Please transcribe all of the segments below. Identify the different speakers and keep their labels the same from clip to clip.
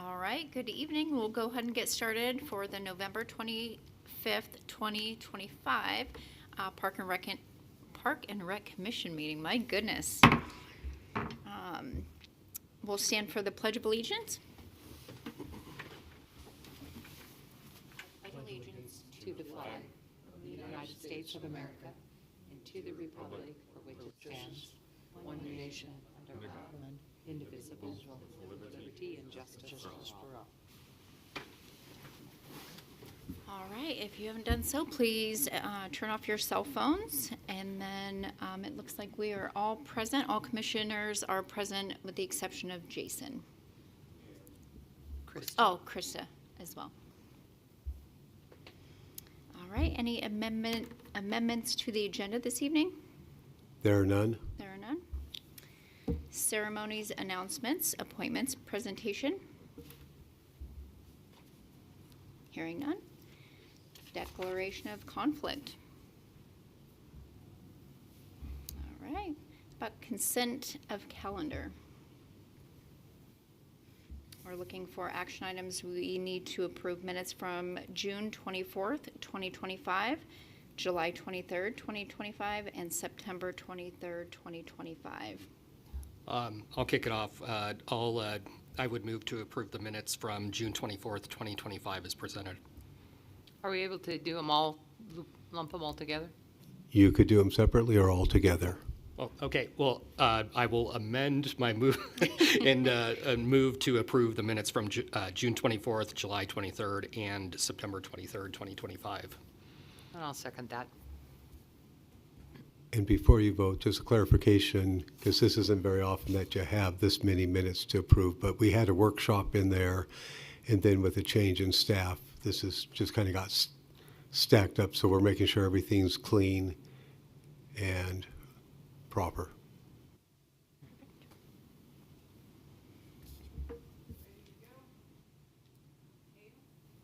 Speaker 1: All right, good evening. We'll go ahead and get started for the November 25th, 2025 Park and Rec Commission meeting. My goodness. We'll stand for the Pledge of Allegiance.
Speaker 2: Pledge allegiance to the flag of the United States of America and to the republic for which it stands, one nation, under God, indivisible, with liberty and justice for all.
Speaker 1: All right, if you haven't done so, please turn off your cell phones. And then it looks like we are all present. All commissioners are present with the exception of Jason.
Speaker 2: Krista.
Speaker 1: Oh, Krista as well. All right, any amendments to the agenda this evening?
Speaker 3: There are none.
Speaker 1: There are none. Ceremonies, announcements, appointments, presentation. Hearing none. Declaration of conflict. All right. About consent of calendar. We're looking for action items. We need to approve minutes from June 24th, 2025, July 23rd, 2025, and September 23rd, 2025.
Speaker 4: I'll kick it off. I would move to approve the minutes from June 24th, 2025 as presented.
Speaker 2: Are we able to do them all, lump them all together?
Speaker 3: You could do them separately or all together.
Speaker 4: Well, okay. Well, I will amend my move and move to approve the minutes from June 24th, July 23rd, and September 23rd, 2025.
Speaker 2: And I'll second that.
Speaker 3: And before you vote, just a clarification, because this isn't very often that you have this many minutes to approve, but we had a workshop in there, and then with a change in staff, this is just kind of got stacked up, so we're making sure everything's clean and proper.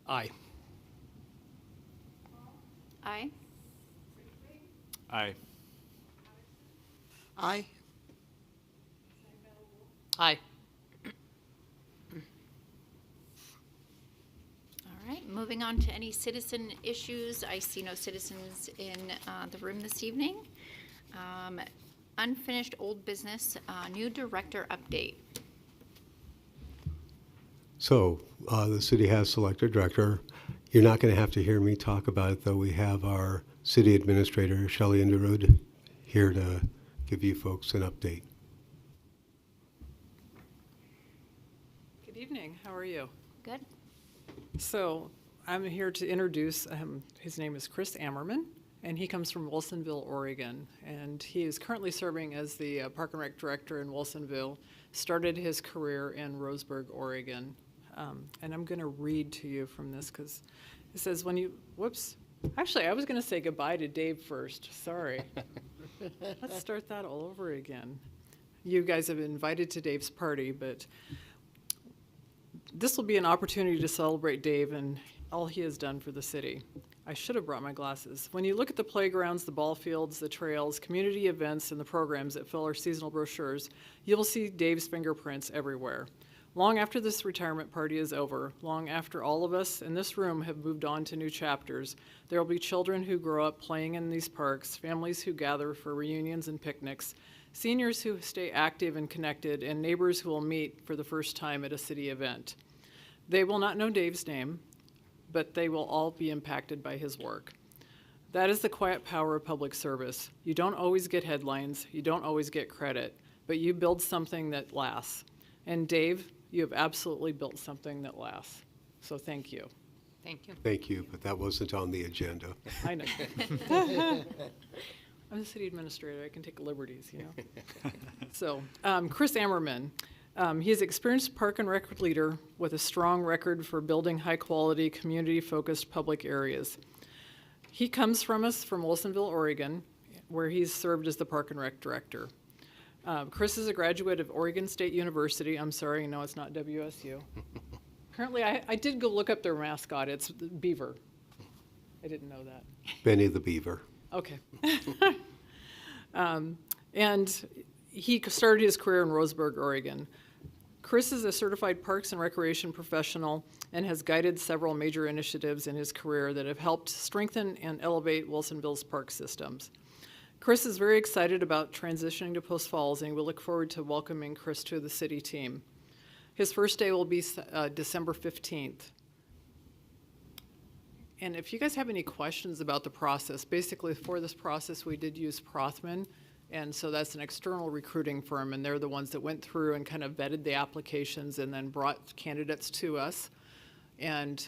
Speaker 4: Aye.
Speaker 1: Aye.
Speaker 5: Aye.
Speaker 2: Aye. Aye.
Speaker 1: All right, moving on to any citizen issues. I see no citizens in the room this evening. Unfinished old business, new director update.
Speaker 3: So the city has selected director. You're not going to have to hear me talk about it, though. We have our city administrator, Shelley Underwood, here to give you folks an update.
Speaker 6: Good evening. How are you?
Speaker 1: Good.
Speaker 6: So I'm here to introduce, his name is Chris Ammerman, and he comes from Wilsonville, Oregon. And he is currently serving as the Park and Rec Director in Wilsonville, started his career in Roseburg, Oregon. And I'm going to read to you from this because it says actually, I was going to say goodbye to Dave first. Sorry. Let's start that all over again. You guys have been invited to Dave's party, but this will be an opportunity to celebrate Dave and all he has done for the city. I should have brought my glasses. When you look at the playgrounds, the ball fields, the trails, community events, and the programs that fill our seasonal brochures, you will see Dave's fingerprints everywhere. Long after this retirement party is over, long after all of us in this room have moved on to new chapters, there will be children who grow up playing in these parks, families who gather for reunions and picnics, seniors who stay active and connected, and neighbors who will meet for the first time at a city event. They will not know Dave's name, but they will all be impacted by his work. That is the quiet power of public service. You don't always get headlines, you don't always get credit, but you build something that lasts. And Dave, you have absolutely built something that lasts. So thank you.
Speaker 2: Thank you.
Speaker 3: Thank you, but that wasn't on the agenda.
Speaker 6: I know. I'm the city administrator. I can take liberties, you know. So, Chris Ammerman. He is an experienced park and rec leader with a strong record for building high-quality, community-focused public areas. He comes from Wilsonville, Oregon, where he's served as the park and rec director. Chris is a graduate of Oregon State University. I'm sorry, no, it's not WSU. Apparently, I did go look up their mascot. It's Beaver. I didn't know that.
Speaker 3: Benny the Beaver.
Speaker 6: Okay. And he started his career in Roseburg, Oregon. Chris is a certified Parks and Recreation professional and has guided several major initiatives in his career that have helped strengthen and elevate Wilsonville's park systems. Chris is very excited about transitioning to Post Falls, and we look forward to welcoming Chris to the city team. His first day will be December 15th. And if you guys have any questions about the process, basically for this process we did use Prothman, and so that's an external recruiting firm, and they're the ones that went through and kind of vetted the applications and then brought candidates to us. And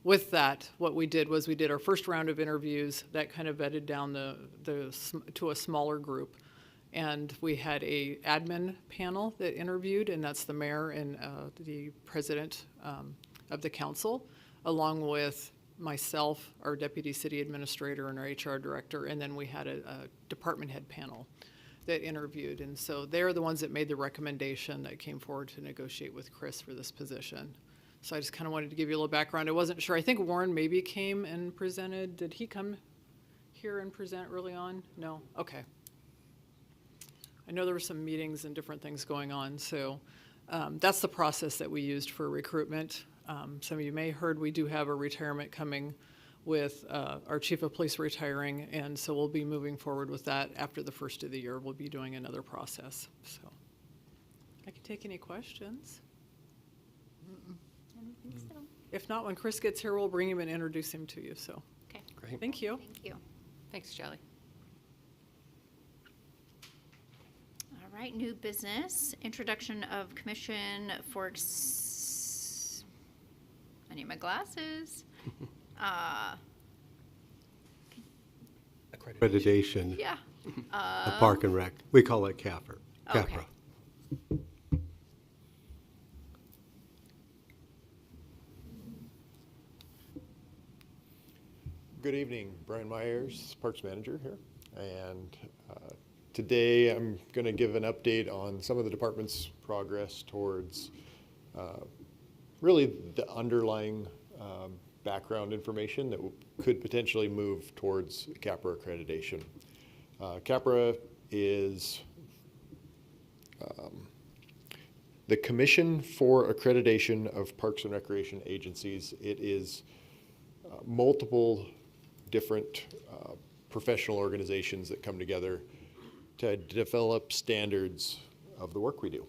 Speaker 6: with that, what we did was we did our first round of interviews that kind of vetted down to a smaller group. And we had a admin panel that interviewed, and that's the mayor and the president of the council, along with myself, our deputy city administrator, and our HR director, and then we had a department head panel that interviewed. And so they're the ones that made the recommendation that came forward to negotiate with Chris for this position. So I just kind of wanted to give you a little background. I wasn't sure. I think Warren maybe came and presented. Did he come here and present early on? No? Okay. I know there were some meetings and different things going on. So that's the process that we used for recruitment. Some of you may have heard we do have a retirement coming with our chief of police retiring, and so we'll be moving forward with that after the first of the year. We'll be doing another process. So I can take any questions.
Speaker 1: I don't think so.
Speaker 6: If not, when Chris gets here, we'll bring him and introduce him to you. So
Speaker 1: Okay,
Speaker 4: Great.
Speaker 6: thank you.
Speaker 1: thank you.
Speaker 2: Thanks, Charlie.
Speaker 1: All right, new business, introduction of commission for, I need my glasses.
Speaker 3: Accreditation
Speaker 1: Yeah.
Speaker 3: of Park and Rec. We call it CAPRA.
Speaker 1: Okay.
Speaker 3: CAPRA.
Speaker 5: Good evening, Brian Myers, Parks Manager here. And today I'm going to give an update on some of the department's progress towards really the underlying background information that could potentially move towards CAPRA accreditation. CAPRA is the Commission for Accreditation of Parks and Recreation Agencies. It is multiple different professional organizations that come together to develop standards of the work we do.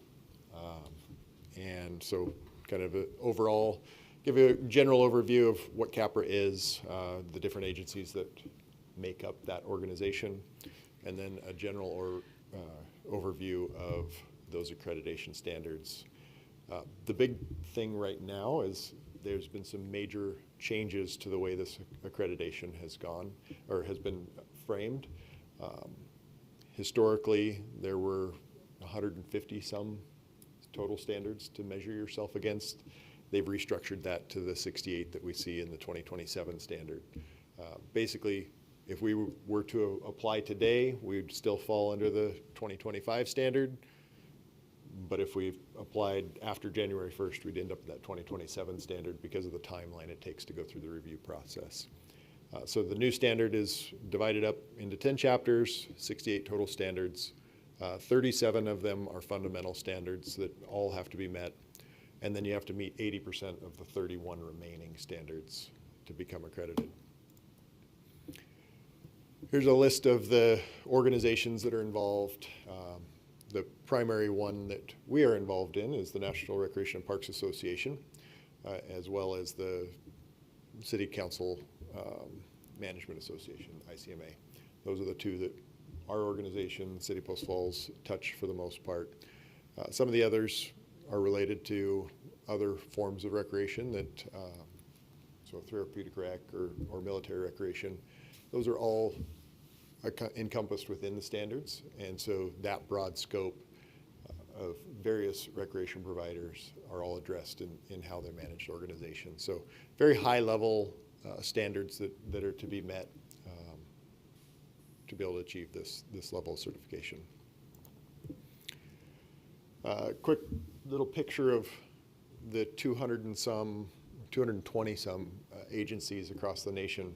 Speaker 5: And so kind of overall, give you a general overview of what CAPRA is, the different agencies that make up that organization, and then a general overview of those accreditation standards. The big thing right now is there's been some major changes to the way this accreditation has gone or has been framed. Historically, there were 150 some total standards to measure yourself against. They've restructured that to the 68 that we see in the 2027 standard. Basically, if we were to apply today, we'd still fall under the 2025 standard. But if we applied after January 1st, we'd end up at that 2027 standard because of the timeline it takes to go through the review process. So the new standard is divided up into 10 chapters, 68 total standards. 37 of them are fundamental standards that all have to be met. And then you have to meet 80% of the 31 remaining standards to become accredited. Here's a list of the organizations that are involved. The primary one that we are involved in is the National Recreation and Parks Association, as well as the City Council Management Association, ICMA. Those are the two that our organization, City Post Falls, touch for the most part. Some of the others are related to other forms of recreation that, so therapeutic rec or military recreation. Those are all encompassed within the standards, and so that broad scope of various recreation providers are all addressed in how they're managed organizations. So very high level standards that are to be met to be able to achieve this level of certification. Quick little picture of the 220 some agencies across the nation,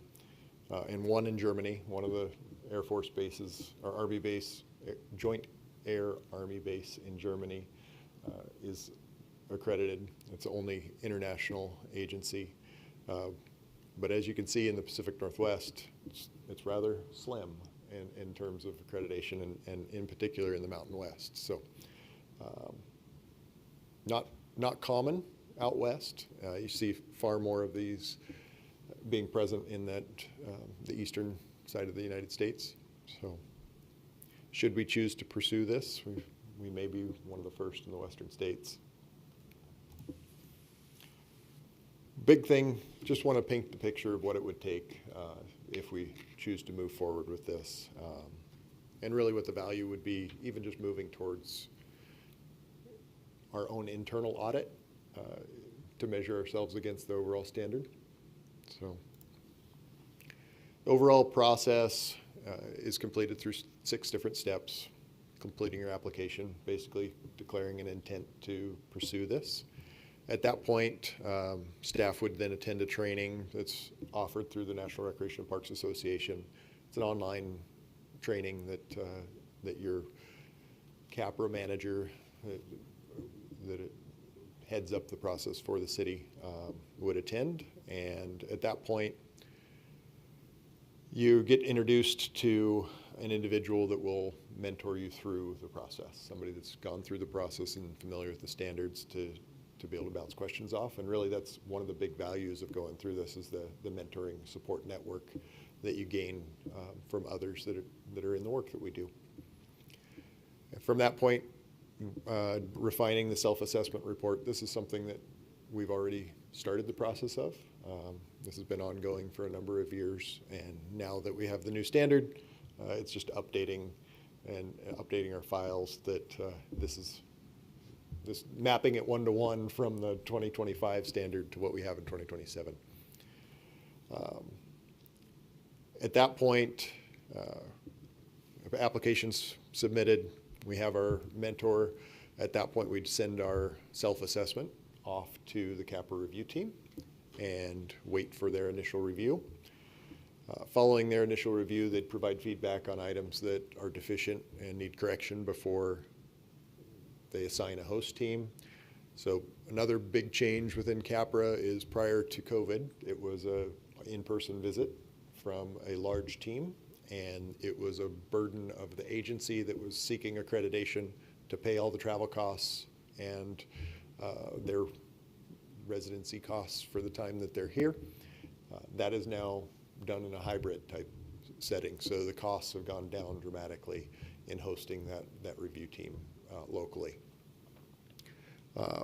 Speaker 5: and one in Germany, one of the Air Force bases, or Army base, Joint Air Army base in Germany. is accredited. It's the only international agency. But as you can see in the Pacific Northwest, it's rather slim in terms of accreditation, and in particular in the Mountain West. So not common out west. You see far more of these being present in that the eastern side of the United States. So should we choose to pursue this, we may be one of the first in the western states. Big thing, just want to paint the picture of what it would take if we choose to move forward with this. And really what the value would be, even just moving towards our own internal audit to measure ourselves against the overall standard. So overall process is completed through 6 different steps. Completing your application, basically declaring an intent to pursue this. At that point, staff would then attend a training that's offered through the National Recreation and Parks Association. It's an online training that your CAPRA manager that heads up the process for the city would attend. And at that point, you get introduced to an individual that will mentor you through the process, somebody that's gone through the process and familiar with the standards to be able to bounce questions off. And really that's one of the big values of going through this, is the mentoring support network that you gain from others that are in the work that we do. And from that point, refining the self-assessment report. This is something that we've already started the process of. This has been ongoing for a number of years, and now that we have the new standard, it's just updating our files that this mapping it one-to-one from the 2025 standard to what we have in 2027. At that point, applications submitted, we have our mentor. At that point, we'd send our self-assessment off to the CAPRA review team and wait for their initial review. Following their initial review, they'd provide feedback on items that are deficient and need correction before they assign a host team. So another big change within CAPRA is, prior to COVID, it was an in-person visit from a large team, and it was a burden of the agency that was seeking accreditation to pay all the travel costs and their residency costs for the time that they're here. That is now done in a hybrid type setting, so the costs have gone down dramatically in hosting that review team locally.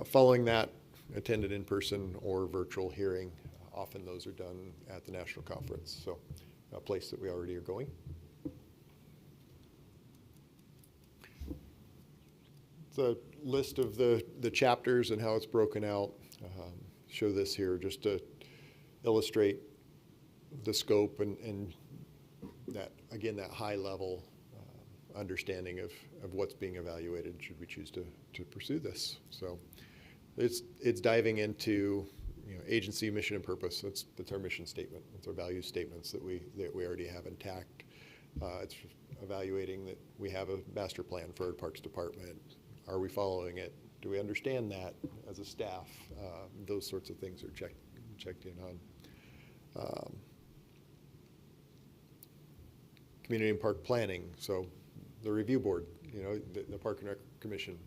Speaker 5: Following that, attended in-person or virtual hearing. Often those are done at the national conference, so a place that we already are going. It's a list of the chapters and how it's broken out. Show this here just to illustrate the scope and that, again, that high level understanding of what's being evaluated should we choose to pursue this. So it's diving into, agency mission and purpose. That's our mission statement. That's our value statements that we already have intact. It's evaluating that we have a master plan for our Parks Department. Are we following it? Do we understand that as a staff? Those sorts of things are checked in on. Community and park planning. So the review board, the Park and Rec Commission,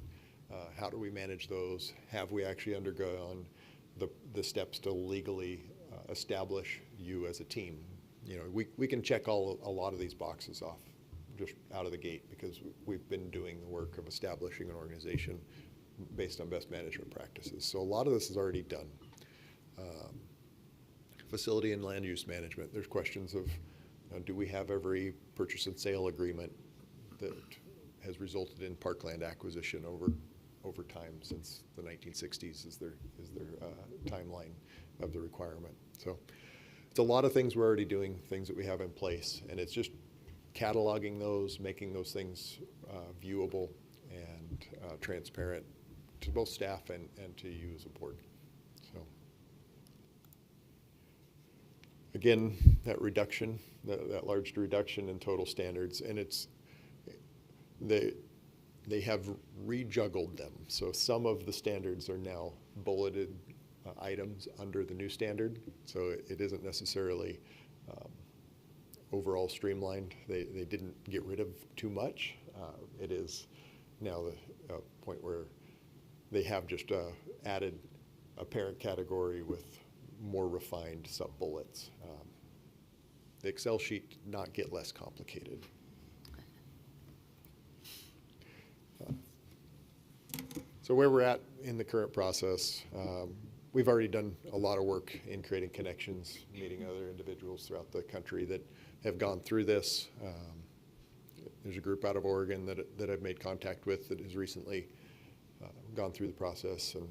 Speaker 5: how do we manage those? Have we actually undergone the steps to legally establish you as a team? We can check a lot of these boxes off just out of the gate because we've been doing the work of establishing an organization based on best management practices. So a lot of this is already done. Facility and land use management. There's questions of, do we have every purchase and sale agreement that has resulted in parkland acquisition over time since the 1960s is their timeline of the requirement. So it's a lot of things we're already doing, things that we have in place, and it's just cataloging those, making those things viewable and transparent to both staff and to you as a board. So again, that reduction, that large reduction in total standards, and it's the they have rejuggled them. So some of the standards are now bulleted items under the new standard. So it isn't necessarily overall streamlined. They didn't get rid of too much. It is now the point where they have just added a parent category with more refined sub-bullets. The Excel sheet did not get less complicated. So where we're at in the current process, we've already done a lot of work in creating connections, meeting other individuals throughout the country that have gone through this. There's a group out of Oregon that I've made contact with that has recently gone through the process, and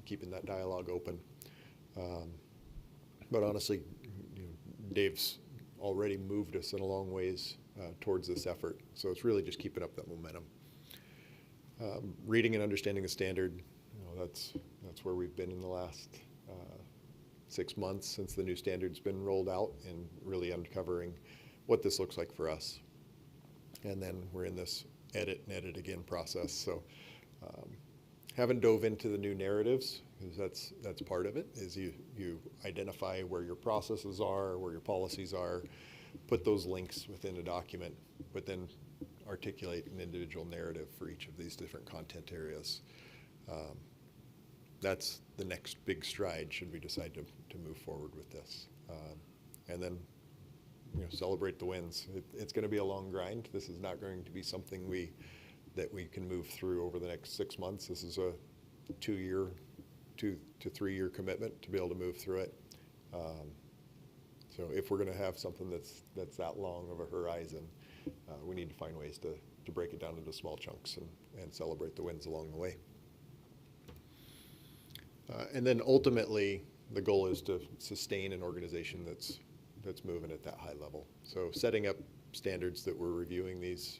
Speaker 5: keeping that dialogue open. But honestly, Dave's already moved us in a long ways towards this effort. So it's really just keeping up that momentum. Reading and understanding the standard, that's where we've been in the last 6 months since the new standard's been rolled out, and really uncovering what this looks like for us. And then we're in this edit and edit again process. So haven't dove into the new narratives, because that's part of it, is you identify where your processes are, where your policies are, put those links within a document, but then articulate an individual narrative for each of these different content areas. That's the next big stride should we decide to move forward with this. And then celebrate the wins. It's going to be a long grind. This is not going to be something that we can move through over the next 6 months. This is a 2 to 3 year commitment to be able to move through it. So if we're going to have something that's that long of a horizon, we need to find ways to break it down into small chunks and celebrate the wins along the way. And then ultimately, the goal is to sustain an organization that's moving at that high level. So setting up standards that we're reviewing these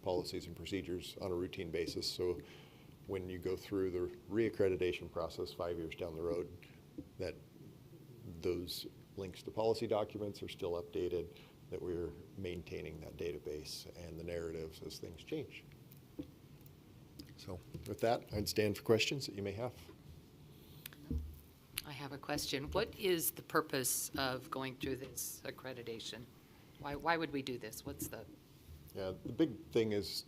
Speaker 5: policies and procedures on a routine basis. So when you go through the reaccreditation process 5 years down the road, that those links to policy documents are still updated, that we're maintaining that database and the narratives as things change. So with that, I'd stand for questions that you may have.
Speaker 2: I have a question. What is the purpose of going through this accreditation? Why would we do this? What's the...
Speaker 5: Yeah, the big thing is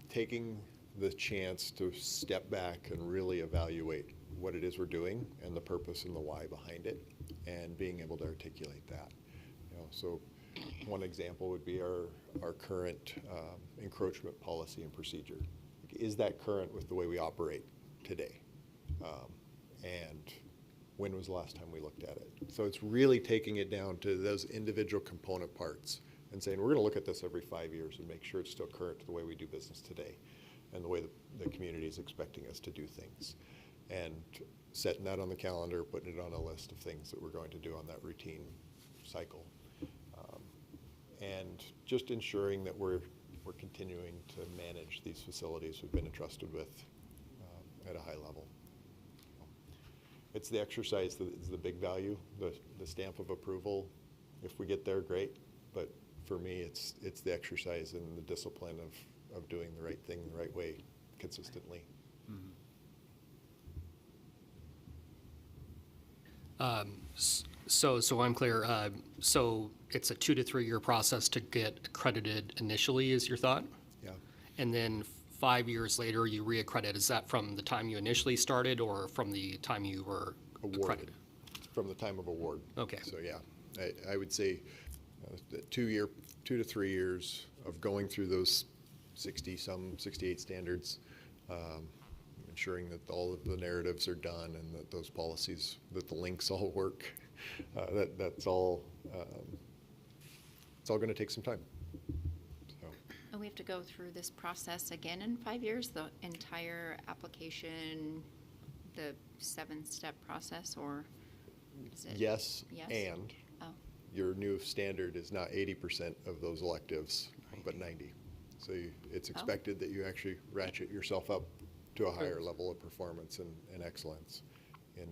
Speaker 5: taking the chance to step back and really evaluate what it is we're doing and the purpose and the why behind it, and being able to articulate that. So one example would be our current encroachment policy and procedure. Is that current with the way we operate today? And when was the last time we looked at it? So it's really taking it down to those individual component parts and saying, we're going to look at this every 5 years and make sure it's still current to the way we do business today and the way the community is expecting us to do things. And setting that on the calendar, putting it on a list of things that we're going to do on that routine cycle. And just ensuring that we're continuing to manage these facilities we've been entrusted with at a high level. It's the exercise that is the big value, the stamp of approval. If we get there, great. But for me, it's the exercise and the discipline of doing the right thing the right way consistently.
Speaker 4: So I'm clear. So it's a 2 to 3 year process to get accredited initially, is your thought?
Speaker 5: Yeah.
Speaker 4: And then 5 years later, you reaccredit. Is that from the time you initially started or from the time you were accredited?
Speaker 5: From the time of award.
Speaker 4: Okay.
Speaker 5: So yeah, I would say 2 to 3 years of going through those 68 standards, ensuring that all of the narratives are done and that those policies, that the links all work. That's all. It's all going to take some time. So.
Speaker 1: And we have to go through this process again in 5 years, the entire application, the 7-step process, or is it?
Speaker 5: Yes,
Speaker 1: Yes?
Speaker 5: and
Speaker 1: Oh,
Speaker 5: your new standard is not 80% of those electives, but 90. So it's expected that you actually ratchet yourself up to a higher level of performance and excellence in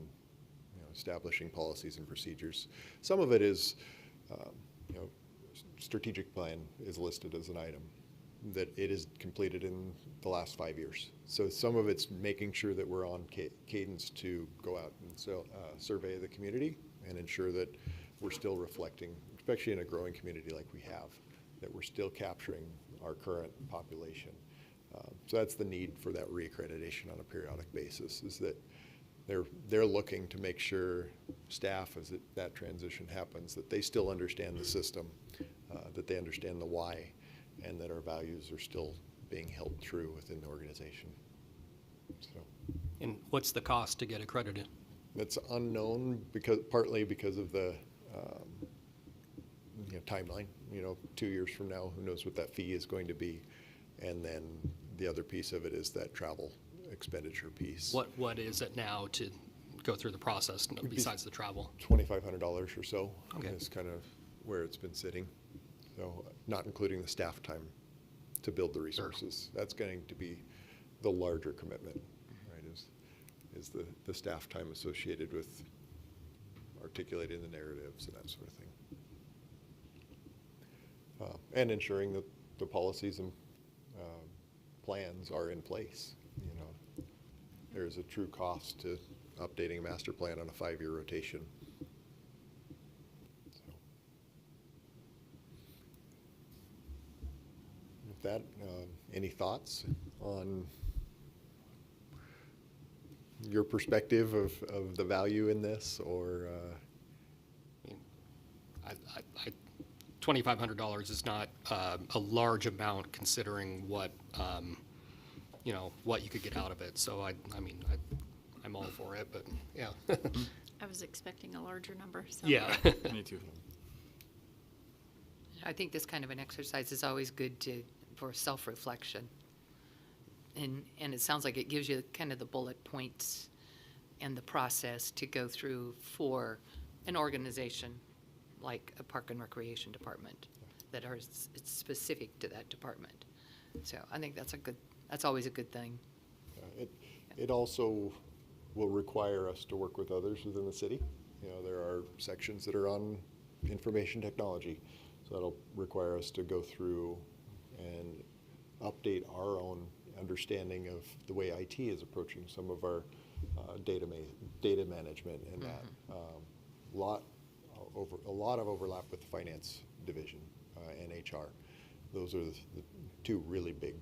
Speaker 5: establishing policies and procedures. Some of it is strategic plan is listed as an item, that it is completed in the last 5 years. So some of it's making sure that we're on cadence to go out and survey the community and ensure that we're still reflecting, especially in a growing community like we have, that we're still capturing our current population. So that's the need for that reaccreditation on a periodic basis, is that they're looking to make sure staff, as that transition happens, that they still understand the system, that they understand the why, and that our values are still being held true within the organization. So
Speaker 4: And what's the cost to get accredited?
Speaker 5: it's unknown partly because of the timeline. 2 years from now, who knows what that fee is going to be, and then the other piece of it is that travel expenditure piece.
Speaker 4: What is it now to go through the process besides the travel?
Speaker 5: $2,500 or so
Speaker 4: Okay.
Speaker 5: is kind of where it's been sitting. So not including the staff time to build the resources. That's going to be the larger commitment, right, is the staff time associated with articulating the narratives and that sort of thing. And ensuring that the policies and plans are in place. There's a true cost to updating a master plan on a 5-year rotation. So, with that, any thoughts on your perspective of the value in this, or?
Speaker 4: $2,500 is not a large amount considering what what you could get out of it. So I'm all for it, but yeah.
Speaker 1: I was expecting a larger number, so.
Speaker 4: Yeah.
Speaker 7: Me too.
Speaker 2: I think this kind of an exercise is always good for self-reflection. And it sounds like it gives you kind of the bullet points and the process to go through for an organization like a Park and Recreation Department that it's specific to that department. So I think that's always a good thing.
Speaker 5: It also will require us to work with others within the city. There are sections that are on information technology, so that'll require us to go through and update our own understanding of the way IT is approaching some of our data management and that. A lot of overlap with the finance division and HR. Those are the two really big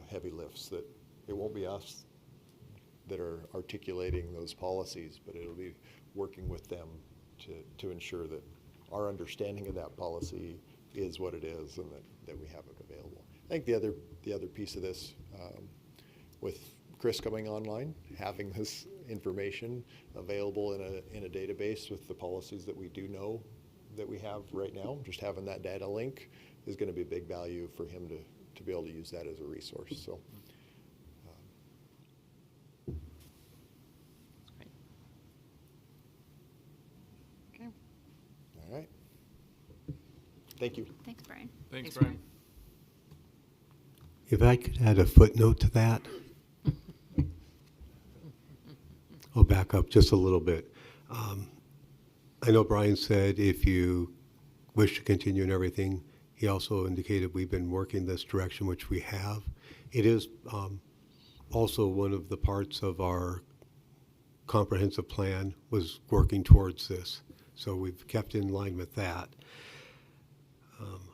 Speaker 5: heavy lifts that it won't be us that are articulating those policies, but it'll be working with them to ensure that our understanding of that policy is what it is and that we have it available. I think the other piece of this, with Chris coming online, having this information available in a database with the policies that we do know that we have right now, just having that data link is going to be a big value for him to be able to use that as a resource. So.
Speaker 2: Great.
Speaker 6: Okay.
Speaker 5: All right. Thank you.
Speaker 1: Thanks, Brian.
Speaker 7: Thanks,
Speaker 2: Thanks,
Speaker 7: Brian.
Speaker 3: If I could add a footnote to that. I'll back up just a little bit. I know Brian said if you wish to continue and everything, he also indicated we've been working this direction, which we have. It is also one of the parts of our comprehensive plan was working towards this. So we've kept in line with that.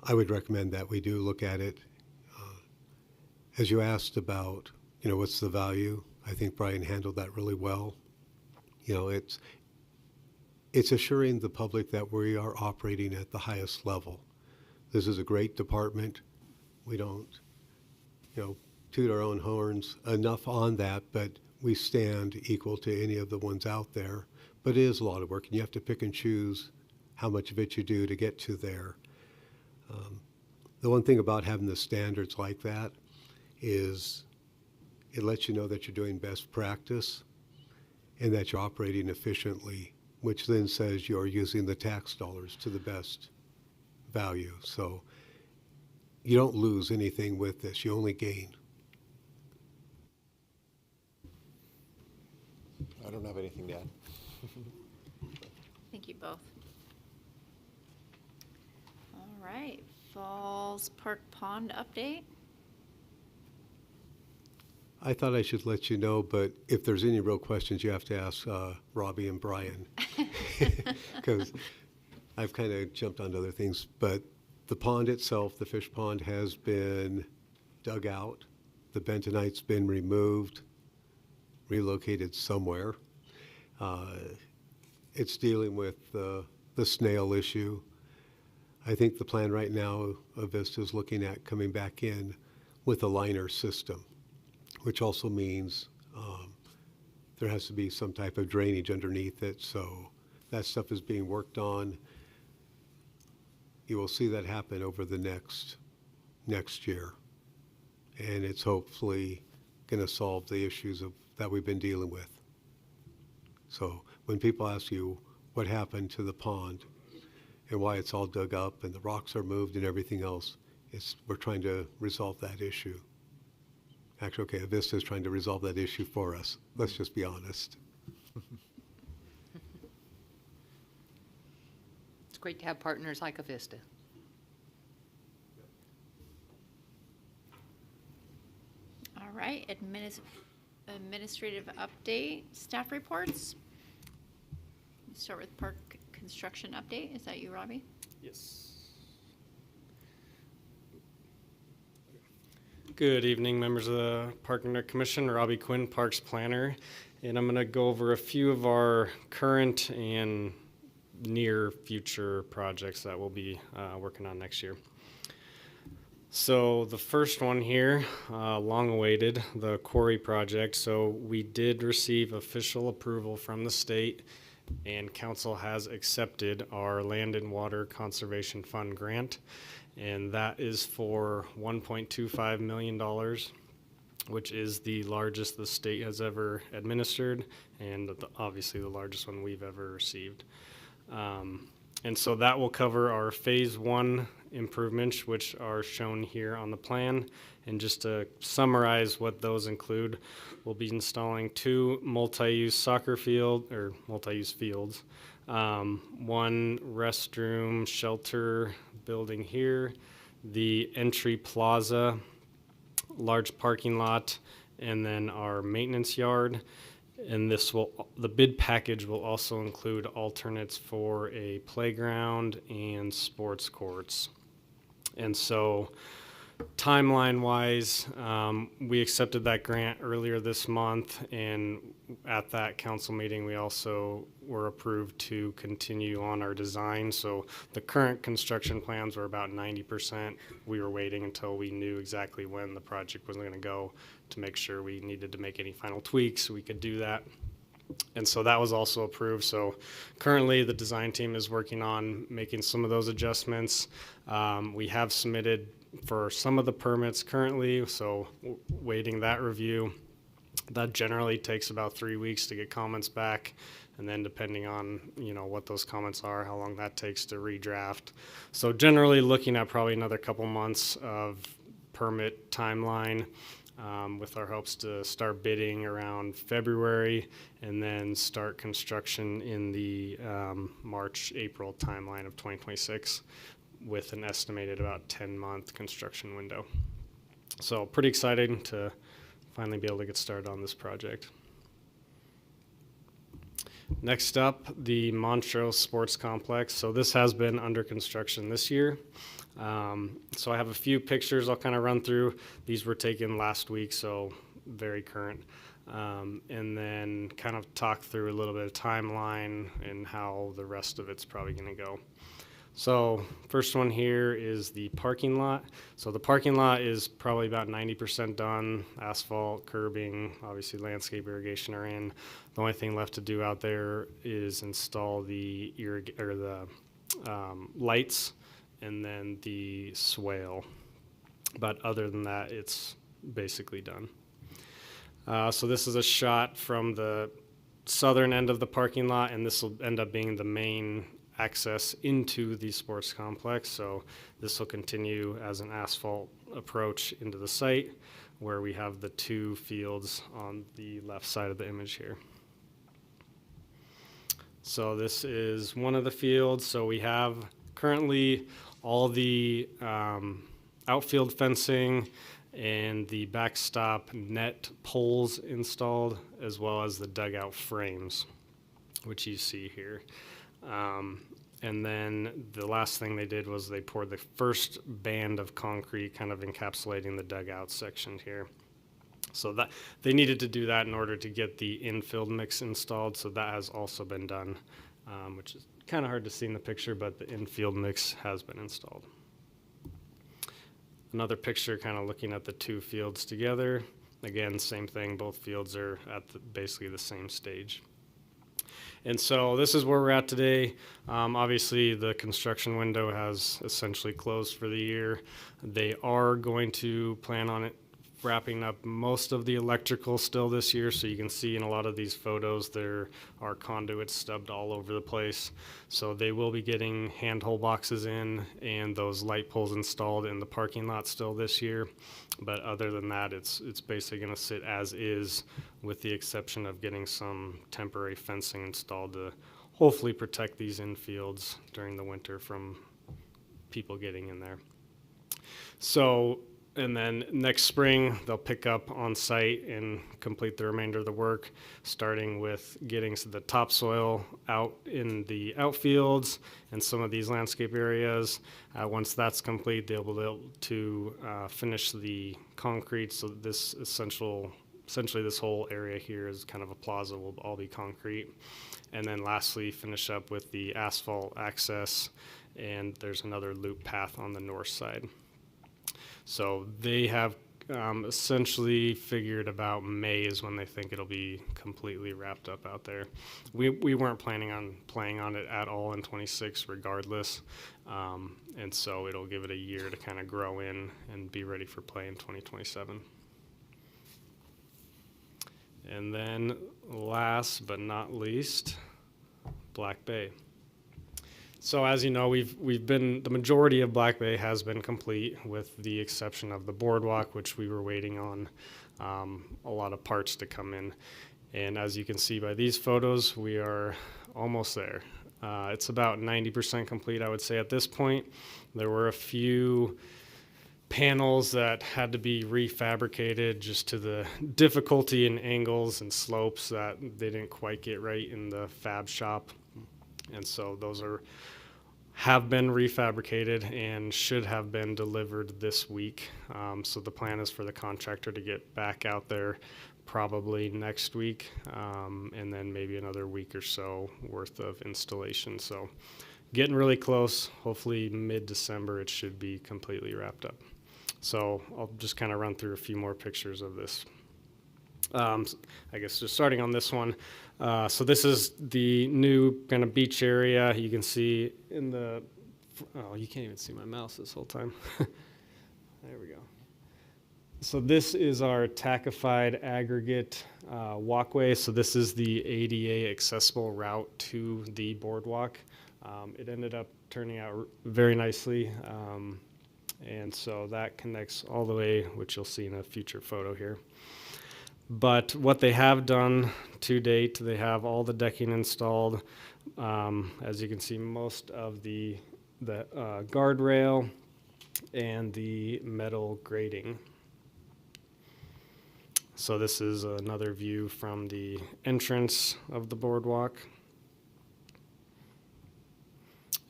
Speaker 3: I would recommend that we do look at it. As you asked about, what's the value, I think Brian handled that really well. It's assuring the public that we are operating at the highest level. This is a great department. We don't, toot our own horns enough on that, but we stand equal to any of the ones out there. But it is a lot of work, and you have to pick and choose how much of it you do to get to there. The one thing about having the standards like that is it lets you know that you're doing best practice and that you're operating efficiently, which then says you're using the tax dollars to the best value. So you don't lose anything with this, you only gain.
Speaker 5: I don't have anything to add.
Speaker 1: Thank you both. All right, Falls Park Pond update.
Speaker 3: I thought I should let you know, but if there's any real questions, you have to ask Robbie and Brian. Because I've kind of jumped onto other things. But the pond itself, the fish pond, has been dug out. The bentonite's been removed, relocated somewhere. It's dealing with the snail issue. I think the plan right now of Vista is looking at coming back in with a liner system, which also means there has to be some type of drainage underneath it. So that stuff is being worked on. You will see that happen over the next year. And it's hopefully going to solve the issues that we've been dealing with. So when people ask you what happened to the pond and why it's all dug up and the rocks are moved and everything else, we're trying to resolve that issue. Actually, okay, Avista is trying to resolve that issue for us. Let's just be honest.
Speaker 2: It's great to have partners like Avista.
Speaker 1: All right, administrative update, staff reports. Let's start with park construction update. Is that you, Robbie?
Speaker 7: Yes. Good evening, members of the Park and Rec Commission. Robbie Quinn, Parks Planner, and I'm going to go over a few of our current and near future projects that we'll be working on next year. So the first one here, long awaited, the quarry project. So we did receive official approval from the state, and council has accepted our Land and Water Conservation Fund grant. And that is for $1.25 million, which is the largest the state has ever administered, and obviously the largest one we've ever received. And so that will cover our phase 1 improvements, which are shown here on the plan. And just to summarize what those include, we'll be installing 2 multi-use fields, 1 restroom shelter building here, the entry plaza, large parking lot, and then our maintenance yard. And the bid package will also include alternates for a playground and sports courts. And so timeline-wise, we accepted that grant earlier this month, and at that council meeting, we also were approved to continue on our design. So the current construction plans were about 90%. We were waiting until we knew exactly when the project was going to go to make sure we needed to make any final tweaks so we could do that. And so that was also approved. So currently the design team is working on making some of those adjustments. We have submitted for some of the permits currently, so waiting that review. That generally takes about 3 weeks to get comments back, and then depending on what those comments are, how long that takes to redraft. So generally looking at probably another couple months of permit timeline, with our hopes to start bidding around February and then start construction in the March-April timeline of 2026 with an estimated about 10-month construction window. So pretty exciting to finally be able to get started on this project. Next up, the Montrose Sports Complex. So this has been under construction this year. So I have a few pictures I'll kind of run through. These were taken last week, so very current. And then kind of talk through a little bit of timeline and how the rest of it's probably going to go. So first one here is the parking lot. So the parking lot is probably about 90% done. Asphalt, curbing, obviously landscape irrigation are in. The only thing left to do out there is install the lights and then the swale. But other than that, it's basically done. So this is a shot from the southern end of the parking lot, and this will end up being the main access into the sports complex. So this will continue as an asphalt approach into the site, where we have the 2 fields on the left side of the image here. So this is one of the fields. So we have currently all the outfield fencing and the backstop net poles installed, as well as the dugout frames, which you see here. And then the last thing they did was they poured the first band of concrete, kind of encapsulating the dugout section here. So that they needed to do that in order to get the infield mix installed. So that has also been done, which is kind of hard to see in the picture, but the infield mix has been installed. Another picture kind of looking at the two fields together. Again, same thing, both fields are at basically the same stage. And so this is where we're at today. Obviously, the construction window has essentially closed for the year. They are going to plan on it wrapping up most of the electrical still this year. So you can see in a lot of these photos, there are conduits stubbed all over the place. So they will be getting handhole boxes in and those light poles installed in the parking lot still this year. But other than that, it's basically going to sit as is, with the exception of getting some temporary fencing installed to hopefully protect these infields during the winter from people getting in there. So, and then next spring, they'll pick up on site and complete the remainder of the work, starting with getting the topsoil out in the outfields and some of these landscape areas. Once that's complete, they'll be able to finish the concrete. So this essentially this whole area here is kind of a plaza, will all be concrete. And then lastly, finish up with the asphalt access, and there's another loop path on the north side. So they have essentially figured about May is when they think it'll be completely wrapped up out there. We weren't planning on playing on it at all in 26 regardless. And so it'll give it a year to kind of grow in and be ready for play in 2027. And then last but not least, Black Bay. So as you know, the majority of Black Bay has been complete, with the exception of the boardwalk, which we were waiting on a lot of parts to come in. And as you can see by these photos, we are almost there. It's about 90% complete, I would say, at this point. There were a few panels that had to be refabricated just to the difficulty in angles and slopes that they didn't quite get right in the fab shop. And so those have been refabricated and should have been delivered this week. So the plan is for the contractor to get back out there probably next week, and then maybe another week or so worth of installation. So getting really close. Hopefully mid-December it should be completely wrapped up. So I'll just kind of run through a few more pictures of this. I guess just starting on this one. So this is the new kind of beach area. You can see in the, oh, you can't even see my mouse this whole time. There we go. So this is our tackified aggregate walkway. So this is the ADA accessible route to the boardwalk. It ended up turning out very nicely. And so that connects all the way, which you'll see in a future photo here. But what they have done to date, they have all the decking installed. As you can see, most of the guardrail and the metal grating. So this is another view from the entrance of the boardwalk.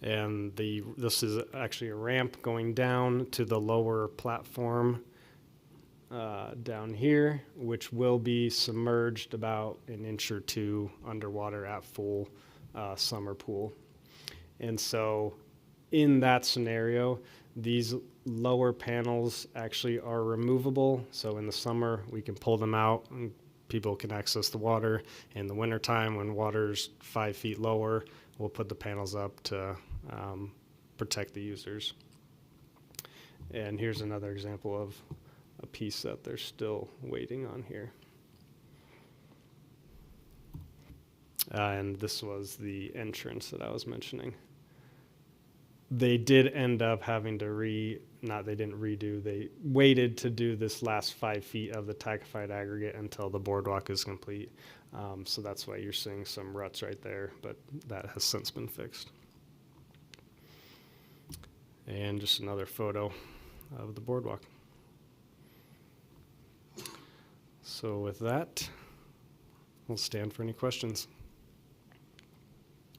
Speaker 7: And this is actually a ramp going down to the lower platform down here, which will be submerged about an inch or two underwater at full summer pool. And so in that scenario, these lower panels actually are removable. So in the summer, we can pull them out and people can access the water. In the wintertime, when water's 5 feet lower, we'll put the panels up to protect the users. And here's another example of a piece that they're still waiting on here. And this was the entrance that I was mentioning. They did end up having to they waited to do this last 5 feet of the tackified aggregate until the boardwalk is complete. So that's why you're seeing some ruts right there, but that has since been fixed. And just another photo of the boardwalk. So with that, we'll stand for any questions.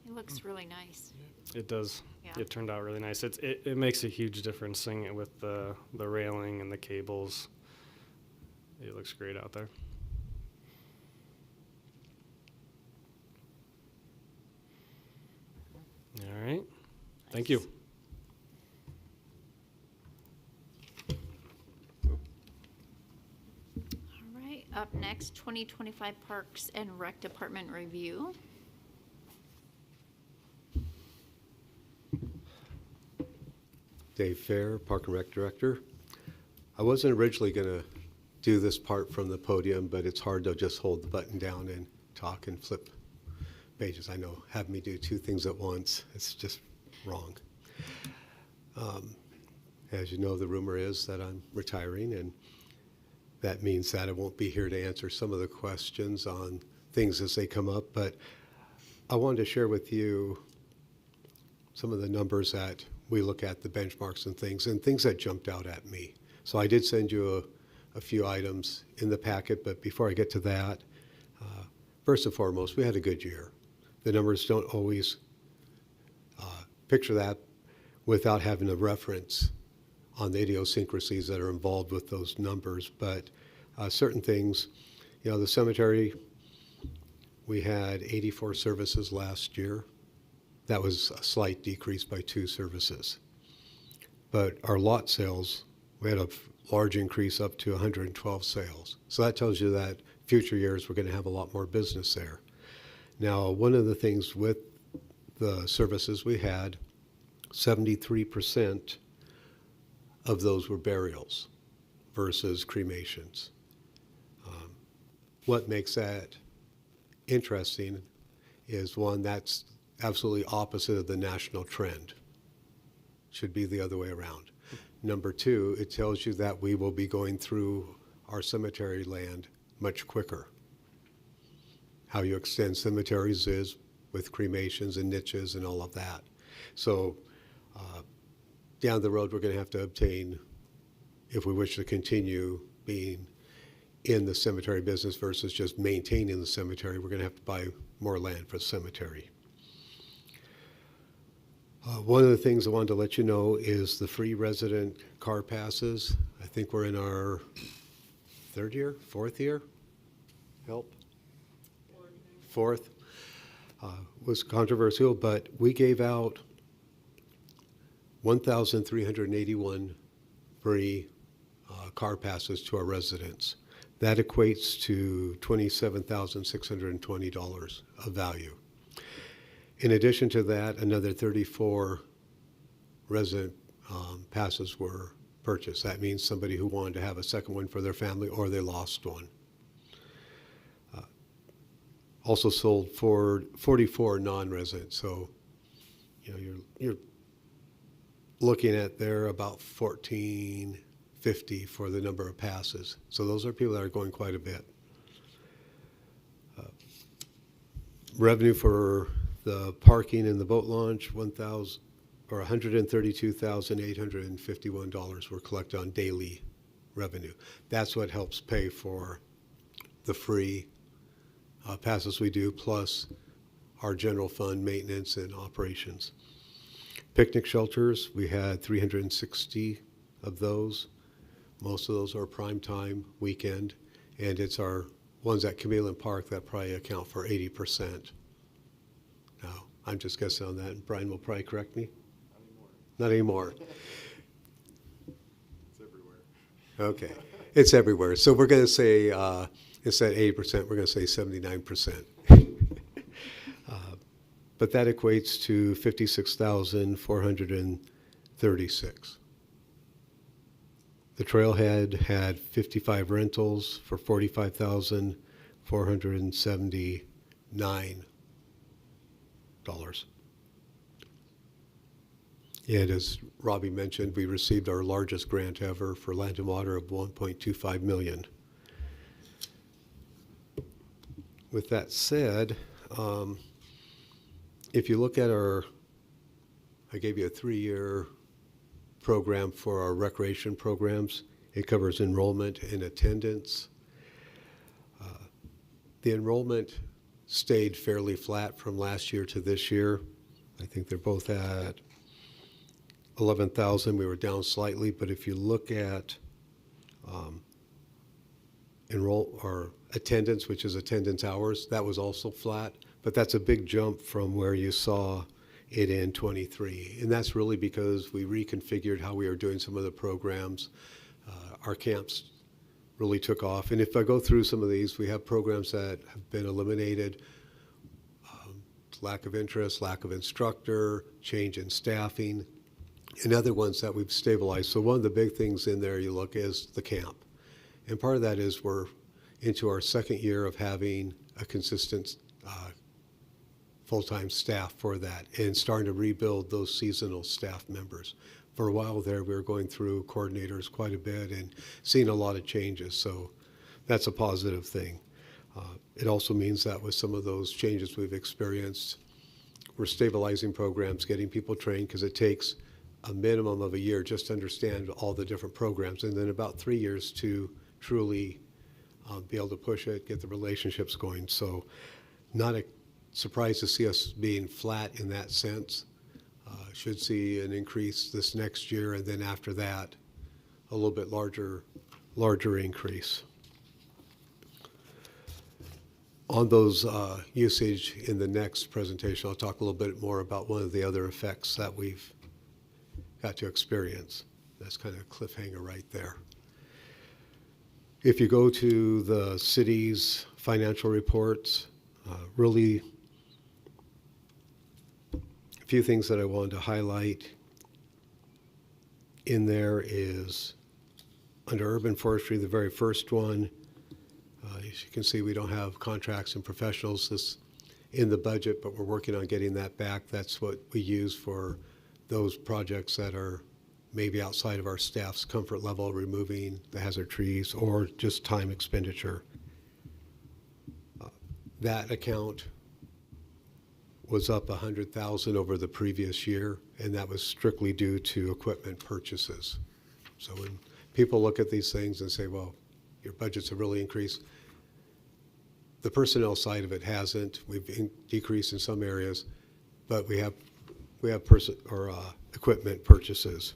Speaker 1: It looks really nice.
Speaker 7: It does.
Speaker 1: Yeah.
Speaker 7: It turned out really nice. It makes a huge difference seeing it with the railing and the cables. It looks great out there. All right. Thank you.
Speaker 1: All right, up next, 2025 Parks and Rec Department review.
Speaker 3: Dave Fair, Park and Rec Director. I wasn't originally going to do this part from the podium, but it's hard to just hold the button down and talk and flip pages. I know, have me do two things at once, it's just wrong. As you know, the rumor is that I'm retiring, and that means that I won't be here to answer some of the questions on things as they come up, but I wanted to share with you some of the numbers that we look at, the benchmarks and things that jumped out at me. So I did send you a few items in the packet, but before I get to that, first and foremost, we had a good year. The numbers don't always picture that without having a reference on the idiosyncrasies that are involved with those numbers, but certain things, you know, the cemetery, we had 84 services last year. That was a slight decrease by 2 services. But our lot sales, we had a large increase up to 112 sales. So that tells you that future years we're going to have a lot more business there. Now, one of the things with the services we had, 73% of those were burials versus cremations. What makes that interesting is, one, that's absolutely opposite of the national trend. Should be the other way around. Number 2, it tells you that we will be going through our cemetery land much quicker. How you extend cemeteries is with cremations and niches and all of that. So down the road, we're going to have to obtain, if we wish to continue being in the cemetery business versus just maintaining the cemetery, we're going to have to buy more land for the cemetery. One of the things I wanted to let you know is the free resident car passes. I think we're in our 3rd year, 4th year? Help? 4th. Was controversial, but we gave out 1,381 free car passes to our residents. That equates to $27,620 of value. In addition to that, another 34 resident passes were purchased. That means somebody who wanted to have a second one for their family or they lost one. Also sold for 44 non-residents. So, you know, you're looking at there about 1,450 for the number of passes. So those are people that are going quite a bit. Revenue for the parking in the boat launch, $132,851 were collected on daily revenue. That's what helps pay for the free passes we do, plus our general fund maintenance and operations. Picnic shelters, we had 360 of those. Most of those are prime time, weekend, and it's our ones at Chameleon Park that probably account for 80%. Now, I'm just guessing on that, and Brian will probably correct me. Not anymore.
Speaker 5: It's everywhere.
Speaker 3: Okay, it's everywhere. So we're going to say, instead of 80%, we're going to say 79%. But that equates to 56,436. The trailhead had 55 rentals for $45,479. And as Robbie mentioned, we received our largest grant ever for land and water of $1.25 million. With that said, if you look at I gave you a 3-year program for our recreation programs. It covers enrollment and attendance. The enrollment stayed fairly flat from last year to this year. I think they're both at 11,000. We were down slightly, but if you look at enroll or attendance, which is attendance hours, that was also flat, but that's a big jump from where you saw it in 23. And that's really because we reconfigured how we are doing some of the programs. Our camps really took off. And if I go through some of these, we have programs that have been eliminated. Lack of interest, lack of instructor, change in staffing, and other ones that we've stabilized. So one of the big things in there you look is the camp. And part of that is we're into our second year of having a consistent full-time staff for that and starting to rebuild those seasonal staff members. For a while there, we were going through coordinators quite a bit and seeing a lot of changes. So that's a positive thing. It also means that with some of those changes we've experienced, we're stabilizing programs, getting people trained, because it takes a minimum of a year just to understand all the different programs, and then about 3 years to truly be able to push it, get the relationships going. So not a surprise to see us being flat in that sense. Should see an increase this next year, and then after that, a little bit larger increase. On those usage in the next presentation, I'll talk a little bit more about one of the other effects that we've got to experience. That's kind of a cliffhanger right there. If you go to the city's financial reports, really a few things that I wanted to highlight in there is under urban forestry, the very first one. As you can see, we don't have contracts and professionals in the budget, but we're working on getting that back. That's what we use for those projects that are maybe outside of our staff's comfort level, removing the hazard trees or just time expenditure. That account was up $100,000 over the previous year, and that was strictly due to equipment purchases. So when people look at these things and say, well, your budgets have really increased, the personnel side of it hasn't. We've decreased in some areas, but we have equipment purchases.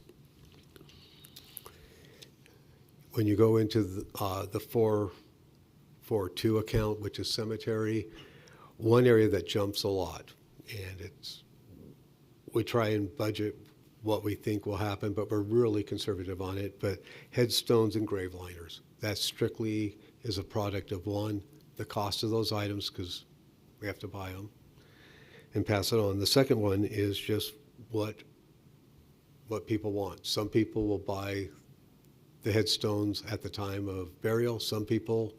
Speaker 3: When you go into the 442 account, which is cemetery, one area that jumps a lot, and we try and budget what we think will happen, but we're really conservative on it. But headstones and grave liners, that strictly is a product of one, the cost of those items, because we have to buy them and pass it on. The second one is just what people want. Some people will buy the headstones at the time of burial. Some people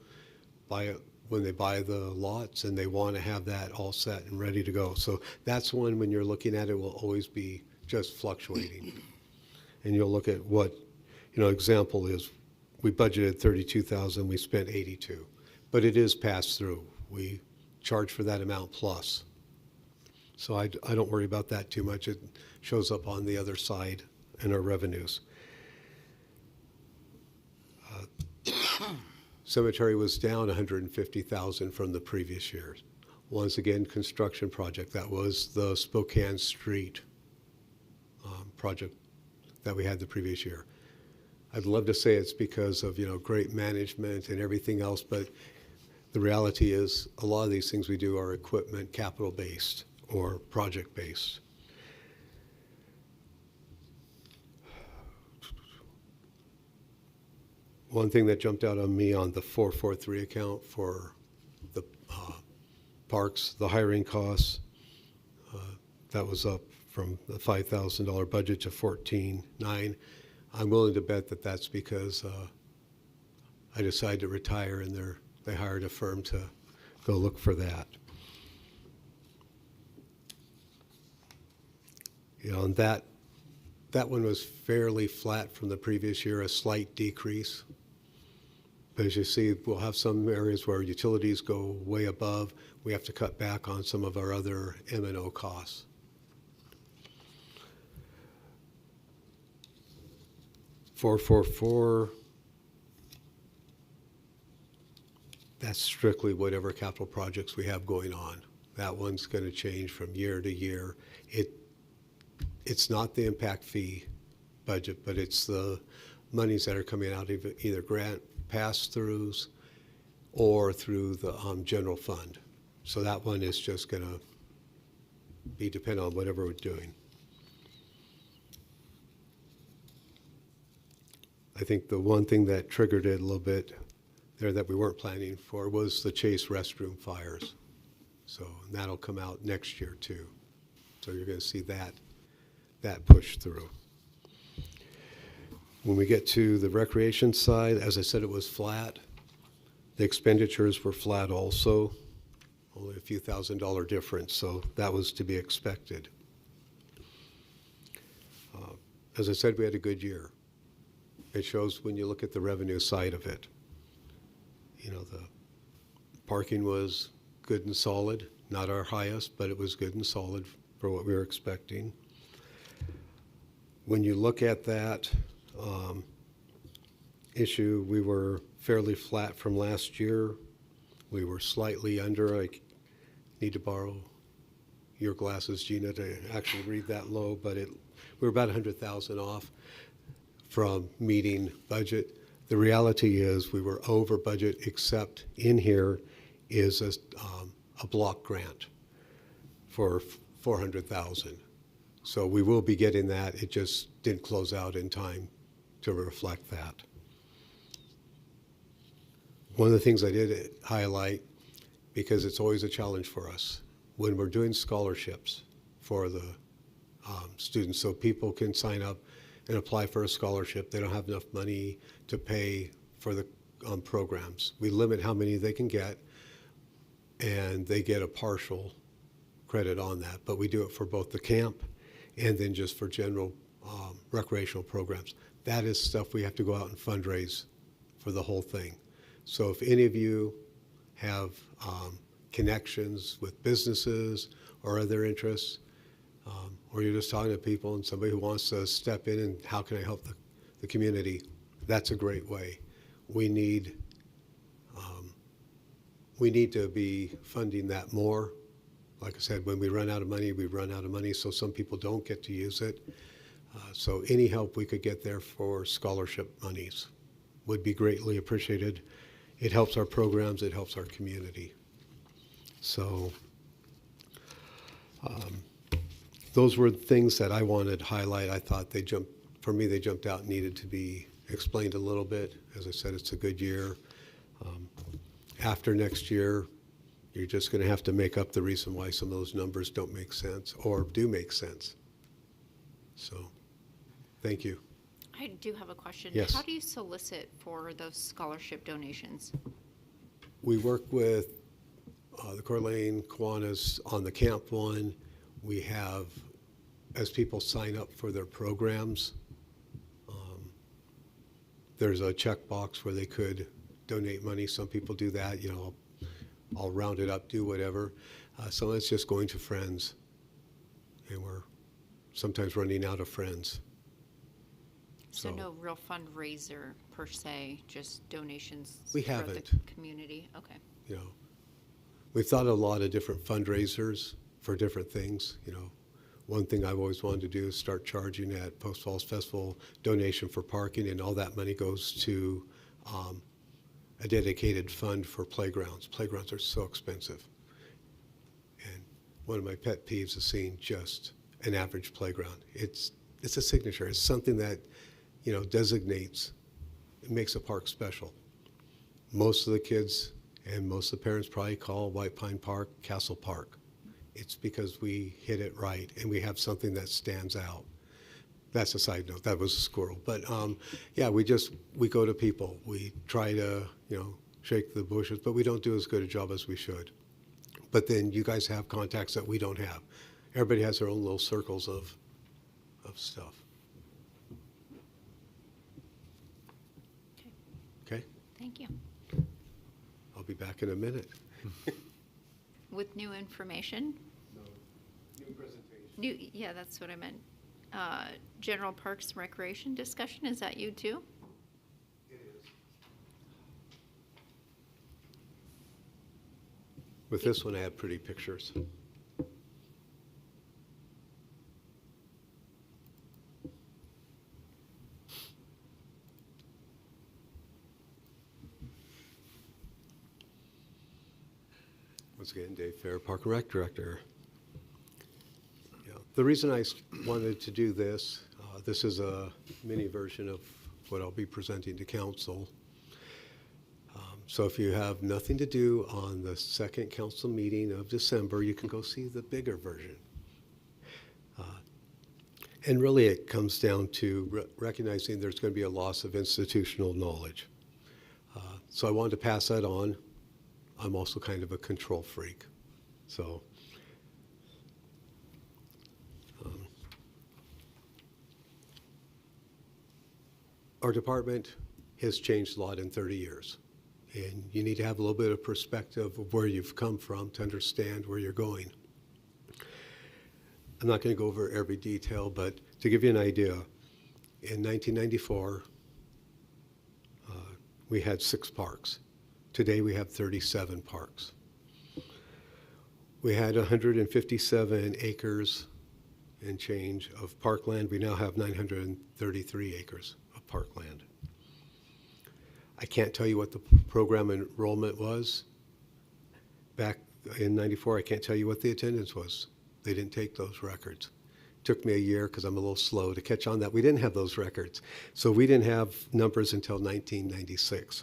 Speaker 3: buy it when they buy the lots, and they want to have that all set and ready to go. So that's one, when you're looking at it, will always be just fluctuating. And you'll look at what, example is, we budgeted $32,000, we spent $82,000, but it is passed through. We charge for that amount plus. So I don't worry about that too much. It shows up on the other side in our revenues. Cemetery was down $150,000 from the previous year. Once again, construction project. That was the Spokane Street project that we had the previous year. I'd love to say it's because of great management and everything else, but the reality is a lot of these things we do are equipment capital based or project based. One thing that jumped out on me on the 443 account for the parks, the hiring costs, that was up from the $5,000 budget to $14,900. I'm willing to bet that that's because I decided to retire, and they hired a firm to go look for that. And that one was fairly flat from the previous year, a slight decrease. But as you see, we'll have some areas where utilities go way above. We have to cut back on some of our other M&O costs. 444, that's strictly whatever capital projects we have going on. That one's going to change from year to year. It's not the impact fee budget, but it's the monies that are coming out of either grant pass-throughs or through the general fund. So that one is just going to be dependent on whatever we're doing. I think the one thing that triggered it a little bit there that we weren't planning for was the Chase restroom fires. So that'll come out next year too. So you're going to see that push through. When we get to the recreation side, as I said, it was flat. The expenditures were flat also, only a few $1,000 difference, so that was to be expected. As I said, we had a good year. It shows when you look at the revenue side of it. You know, the parking was good and solid, not our highest, but it was good and solid for what we were expecting. When you look at that issue, we were fairly flat from last year. We were slightly under. I need to borrow your glasses, Gina, to actually read that low, but we were about 100,000 off from meeting budget. The reality is we were over budget, except in here is a block grant for 400,000. So we will be getting that. It just didn't close out in time to reflect that. One of the things I did highlight, because it's always a challenge for us, when we're doing scholarships for the students, so people can sign up and apply for a scholarship. They don't have enough money to pay for the programs. We limit how many they can get, and they get a partial credit on that. But we do it for both the camp and then just for general recreational programs. That is stuff we have to go out and fundraise for the whole thing. So if any of you have connections with businesses or other interests, or you're just talking to people and somebody who wants to step in and how can I help the community, that's a great way. We need to be funding that more. Like I said, when we run out of money, we run out of money, so some people don't get to use it. So any help we could get there for scholarship monies would be greatly appreciated. It helps our programs, it helps our community. So those were things that I wanted to highlight. I thought they jumped out and needed to be explained a little bit. As I said, it's a good year. After next year, you're just going to have to make up the reason why some of those numbers don't make sense or do make sense. So, thank you.
Speaker 1: I do have a question.
Speaker 3: Yes.
Speaker 1: How do you solicit for those scholarship donations?
Speaker 3: We work with the Coeur d'Alene, Kiwanis on the camp one. We have, as people sign up for their programs, there's a checkbox where they could donate money. Some people do that, you know, I'll round it up, do whatever. So it's just going to friends. And we're sometimes running out of friends.
Speaker 1: So no real fundraiser per se, just donations
Speaker 3: We
Speaker 1: throughout
Speaker 3: haven't.
Speaker 1: the community? Okay.
Speaker 3: You know, we've thought of a lot of different fundraisers for different things. You know, one thing I've always wanted to do is start charging at Post Falls Festival donation for parking, and all that money goes to a dedicated fund for playgrounds. Playgrounds are so expensive. And one of my pet peeves is seeing just an average playground. It's a signature. It's something that, you know, designates, it makes a park special. Most of the kids and most of the parents probably call White Pine Park Castle Park. It's because we hit it right and we have something that stands out. That's a side note. That was a squirrel. But yeah, we go to people. We try to, you know, shake the bushes, but we don't do as good a job as we should. But then you guys have contacts that we don't have. Everybody has their own little circles of stuff. Okay?
Speaker 1: Thank you.
Speaker 3: I'll be back in a minute.
Speaker 1: With new information?
Speaker 3: No, new presentation.
Speaker 1: Yeah, that's what I meant. General Parks and Recreation discussion, is that you too?
Speaker 3: With this one, I have pretty pictures. Once again, Dave Fair, Park and Rec Director. Yeah, the reason I wanted to do this, this is a mini version of what I'll be presenting to council. So if you have nothing to do on the second council meeting of December, you can go see the bigger version. And really it comes down to recognizing there's going to be a loss of institutional knowledge. So I wanted to pass that on. I'm also kind of a control freak. So our department has changed a lot in 30 years. And you need to have a little bit of perspective of where you've come from to understand where you're going. I'm not going to go over every detail, but to give you an idea, in 1994, we had 6 parks. Today we have 37 parks. We had 157 acres and change of parkland. We now have 933 acres of parkland. I can't tell you what the program enrollment was. Back in 94, I can't tell you what the attendance was. They didn't take those records. It took me a year because I'm a little slow to catch on that. We didn't have those records. So we didn't have numbers until 1996.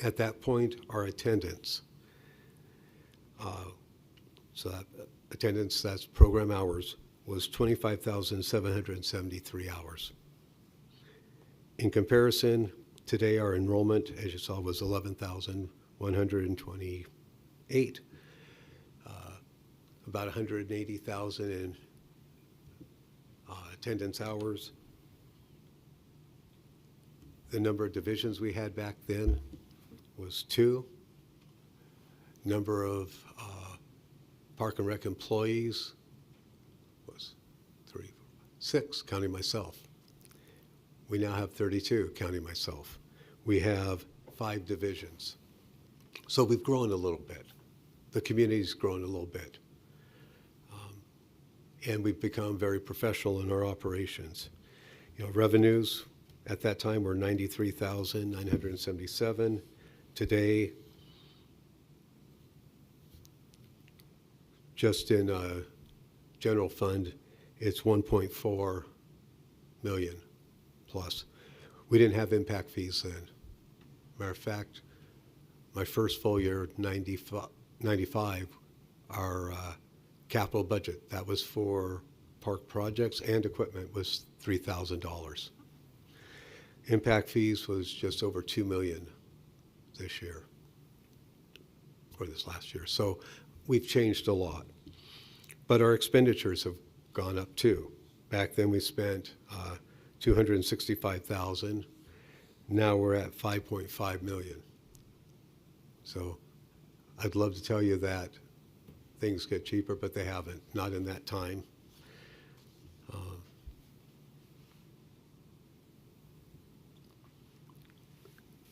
Speaker 3: At that point, our attendance, so that attendance, that's program hours, was 25,773 hours. In comparison, today our enrollment, as you saw, was 11,128. About 180,000 in attendance hours. The number of divisions we had back then was 2. Number of Park and Rec employees was 3, 6, counting myself. We now have 32, counting myself. We have 5 divisions. So we've grown a little bit. The community's grown a little bit. And we've become very professional in our operations. You know, revenues at that time were 93,977. Today, just in general fund, it's 1.4 million plus. We didn't have impact fees then. Matter of fact, my first full year, 95, our capital budget, that was for park projects and equipment, was $3,000. Impact fees was just over 2 million this year, or this last year. So we've changed a lot. But our expenditures have gone up too. Back then we spent $265,000. Now we're at 5.5 million. So I'd love to tell you that things get cheaper, but they haven't, not in that time.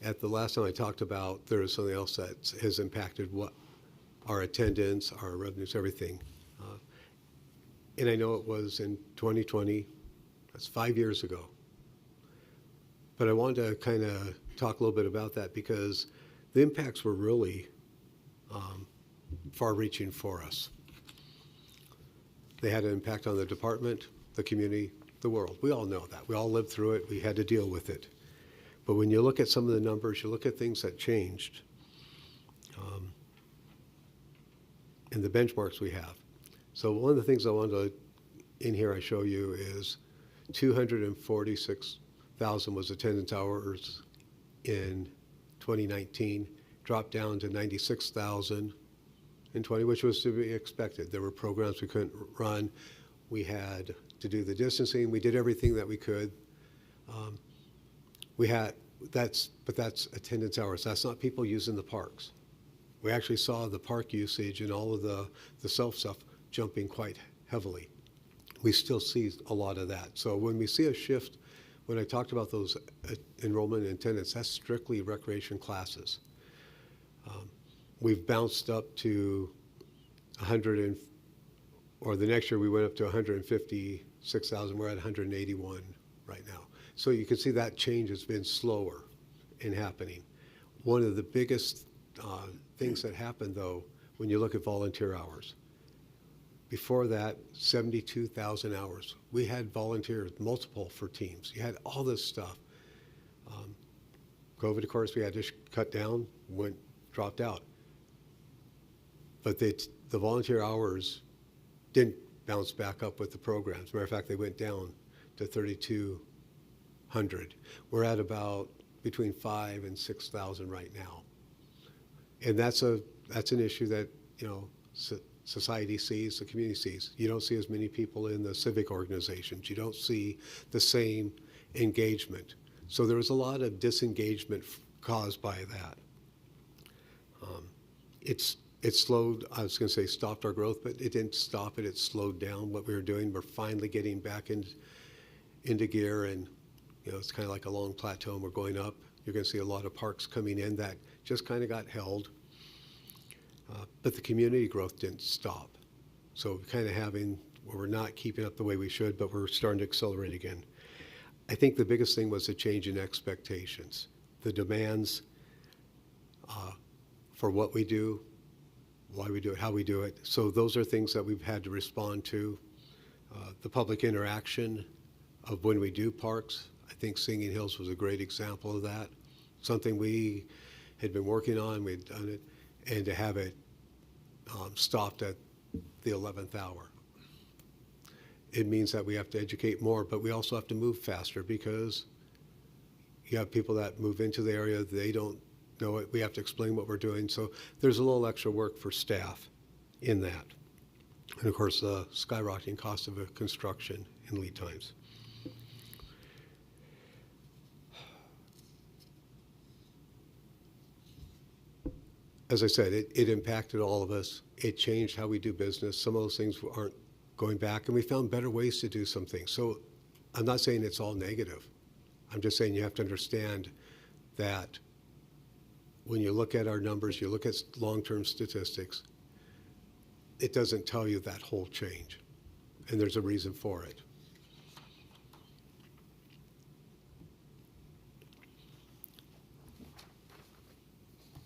Speaker 3: At the last time I talked about, there is something else that has impacted what our attendance, our revenues, everything. And I know it was in 2020, that's 5 years ago. But I wanted to kind of talk a little bit about that because the impacts were really far-reaching for us. They had an impact on the department, the community, the world. We all know that. We all lived through it. We had to deal with it. But when you look at some of the numbers, you look at things that changed and the benchmarks we have. So one of the things I wanted to, in here I show you is 246,000 was attendance hours in 2019, dropped down to 96,000 in 20, which was to be expected. There were programs we couldn't run. We had to do the distancing. We did everything that we could. But that's attendance hours. That's not people using the parks. We actually saw the park usage and all of the self stuff jumping quite heavily. we still see a lot of that. So when we see a shift, when I talked about those enrollment and attendance, that's strictly recreation classes. We've bounced up to 100 or the next year we went up to 156,000. We're at 181 right now. So you can see that change has been slower in happening. One of the biggest things that happened, though, when you look at volunteer hours, before that, 72,000 hours. We had volunteers, multiple for teams. You had all this stuff. COVID, of course, we had to cut down, dropped out. But the volunteer hours didn't bounce back up with the programs. As a matter of fact, they went down to 3,200. We're at about between 5,000 and 6,000 right now. And that's an issue that, society sees, the community sees. You don't see as many people in the civic organizations. You don't see the same engagement. So there was a lot of disengagement caused by that. It slowed, I was going to say stopped our growth, but it didn't stop it. It slowed down what we were doing. We're finally getting back into gear, and it's kind of like a long plateau, and we're going up. You're going to see a lot of parks coming in that just kind of got held. But the community growth didn't stop. So kind of we're not keeping up the way we should, but we're starting to accelerate again. I think the biggest thing was the change in expectations, the demands for what we do, why we do it, how we do it. So those are things that we've had to respond to. The public interaction of when we do parks, I think Singing Hills was a great example of that. Something we had been working on, we'd done it, and to have it stopped at the 11th hour. It means that we have to educate more, but we also have to move faster because you have people that move into the area, they don't know it. We have to explain what we're doing. So there's a little extra work for staff in that. And of course, the skyrocketing cost of a construction and lead times. As I said, it impacted all of us. It changed how we do business. Some of those things aren't going back, and we found better ways to do some things. So I'm not saying it's all negative. I'm just saying you have to understand that when you look at our numbers, you look at long-term statistics, it doesn't tell you that whole change, and there's a reason for it.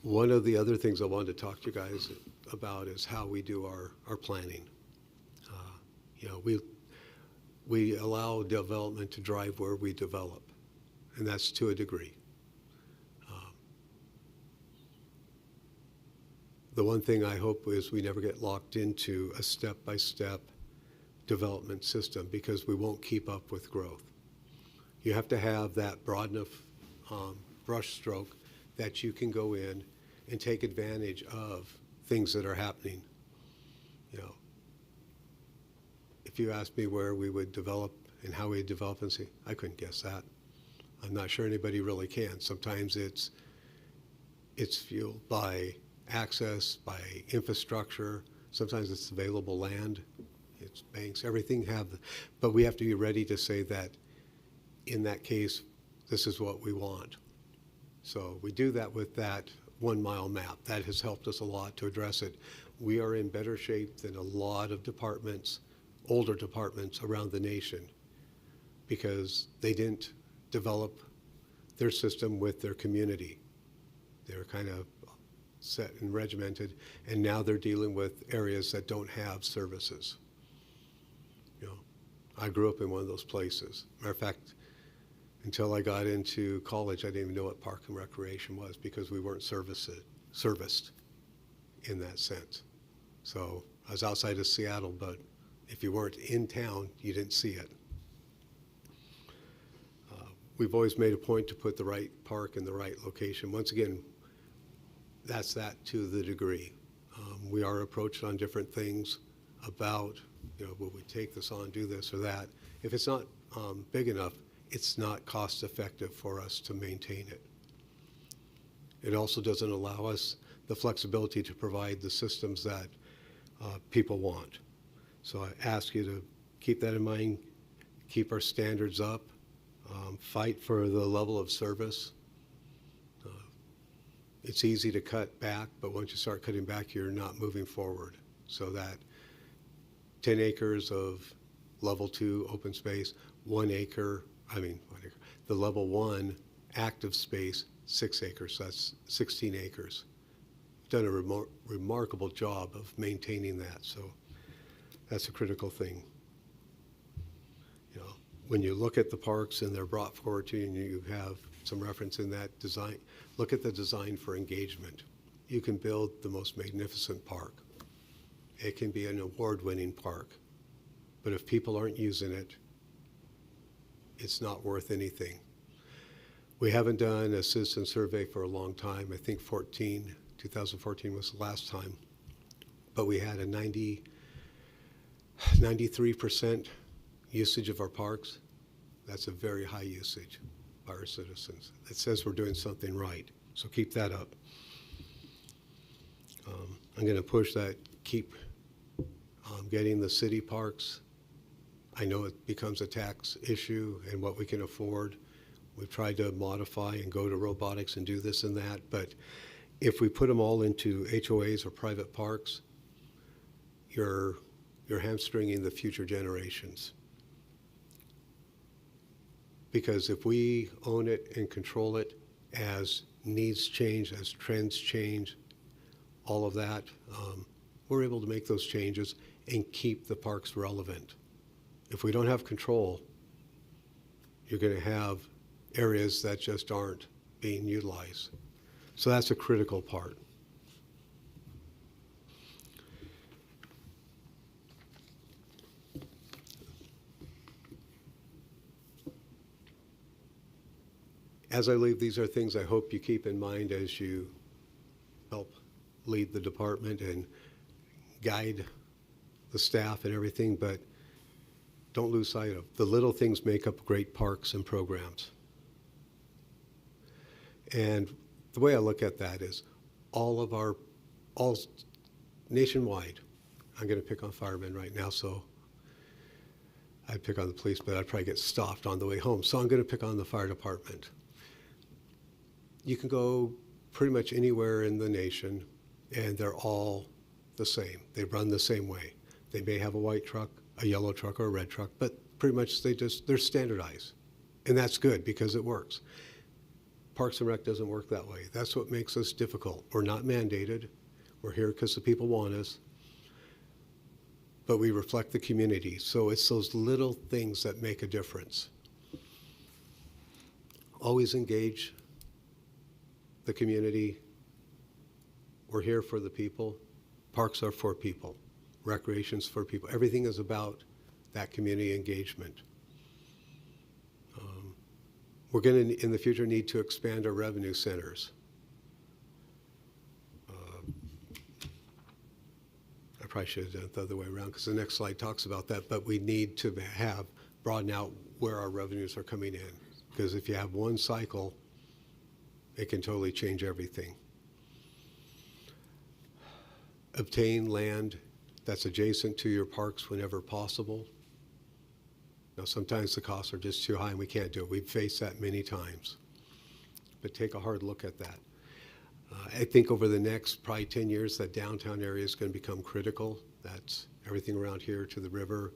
Speaker 3: One of the other things I wanted to talk to you guys about is how we do our planning. We allow development to drive where we develop, and that's to a degree. The one thing I hope is we never get locked into a step-by-step development system because we won't keep up with growth. You have to have that broad enough brush stroke that you can go in and take advantage of things that are happening. If you asked me where we would develop and how we develop and see, I couldn't guess that. I'm not sure anybody really can. Sometimes it's fueled by access, by infrastructure. Sometimes it's available land, it's banks, everything but we have to be ready to say that in that case, this is what we want. So we do that with that 1 mile map. That has helped us a lot to address it. We are in better shape than a lot of departments, older departments around the nation, because they didn't develop their system with their community. They're kind of set and regimented, and now they're dealing with areas that don't have services. I grew up in one of those places. Matter of fact, until I got into college, I didn't even know what park and recreation was because we weren't serviced in that sense. So I was outside of Seattle, but if you weren't in town, you didn't see it. We've always made a point to put the right park in the right location. Once again, that's that to the degree. We are approached on different things about, will we take this on, do this or that. If it's not big enough, it's not cost effective for us to maintain it. It also doesn't allow us the flexibility to provide the systems that people want. So I ask you to keep that in mind, keep our standards up, fight for the level of service. It's easy to cut back, but once you start cutting back, you're not moving forward. So that 10 acres of level 2 open space, 1 acre, the level 1 active space, 6 acres, so that's 16 acres. Done a remarkable job of maintaining that, so that's a critical thing. You know, when you look at the parks and they're brought forward to you and you have some reference in that design, look at the design for engagement. You can build the most magnificent park. It can be an award-winning park, but if people aren't using it, it's not worth anything. We haven't done a citizen survey for a long time. I think 2014 was the last time, but we had a 93% usage of our parks. That's a very high usage by our citizens. It says we're doing something right, so keep that up. I'm going to push that, keep getting the city parks. I know it becomes a tax issue and what we can afford. We've tried to modify and go to robotics and do this and that, but if we put them all into HOAs or private parks, you're hamstringing the future generations. Because if we own it and control it as needs change, as trends change, all of that, we're able to make those changes and keep the parks relevant. If we don't have control, you're going to have areas that just aren't being utilized. So that's a critical part. As I leave, these are things I hope you keep in mind as you help lead the department and guide the staff and everything, but don't lose sight of the little things make up great parks and programs. And the way I look at that is all nationwide, I'm going to pick on firemen right now, so I'd pick on the police, but I'd probably get stopped on the way home. So I'm going to pick on the fire department. You can go pretty much anywhere in the nation, and they're all the same. They run the same way. They may have a white truck, a yellow truck, or a red truck, but pretty much they're standardized. And that's good because it works. Parks and Rec doesn't work that way. That's what makes us difficult. We're not mandated. We're here because the people want us, but we reflect the community. So it's those little things that make a difference. Always engage the community. We're here for the people. Parks are for people. Recreation's for people. Everything is about that community engagement. We're going to, in the future, need to expand our revenue centers. I probably should have done it the other way around because the next slide talks about that, but we need to broaden out where our revenues are coming in, because if you have one cycle, it can totally change everything. Obtain land that's adjacent to your parks whenever possible. Now, sometimes the costs are just too high and we can't do it. We've faced that many times. But take a hard look at that. I think over the next probably 10 years, that downtown area is going to become critical. That's everything around here to the river.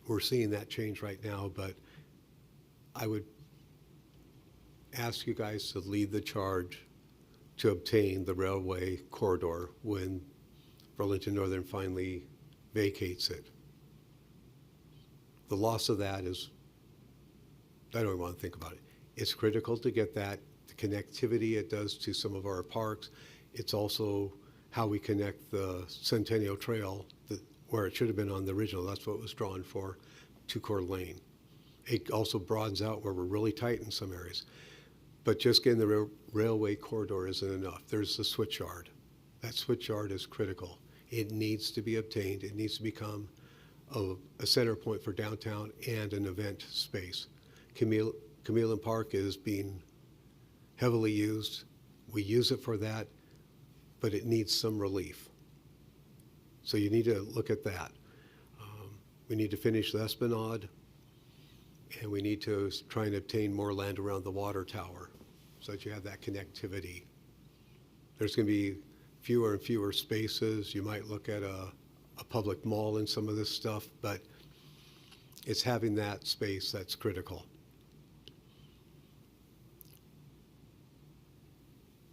Speaker 3: We're seeing that change right now, but I would ask you guys to lead the charge to obtain the railway corridor when Burlington Northern finally vacates it. The loss of that is, I don't even want to think about it. It's critical to get that, the connectivity it does to some of our parks. It's also how we connect the Centennial Trail, where it should have been on the original, that's what it was drawn for, to Coeur d'Alene. It also broadens out where we're really tight in some areas. But just getting the railway corridor isn't enough. There's the switch yard. That switch yard is critical. It needs to be obtained. It needs to become a center point for downtown and an event space. Camille Park is being heavily used. We use it for that, but it needs some relief. So you need to look at that. We need to finish the Esplanade, and we need to try and obtain more land around the water tower so that you have that connectivity. There's going to be fewer and fewer spaces. You might look at a public mall in some of this stuff, but it's having that space that's critical.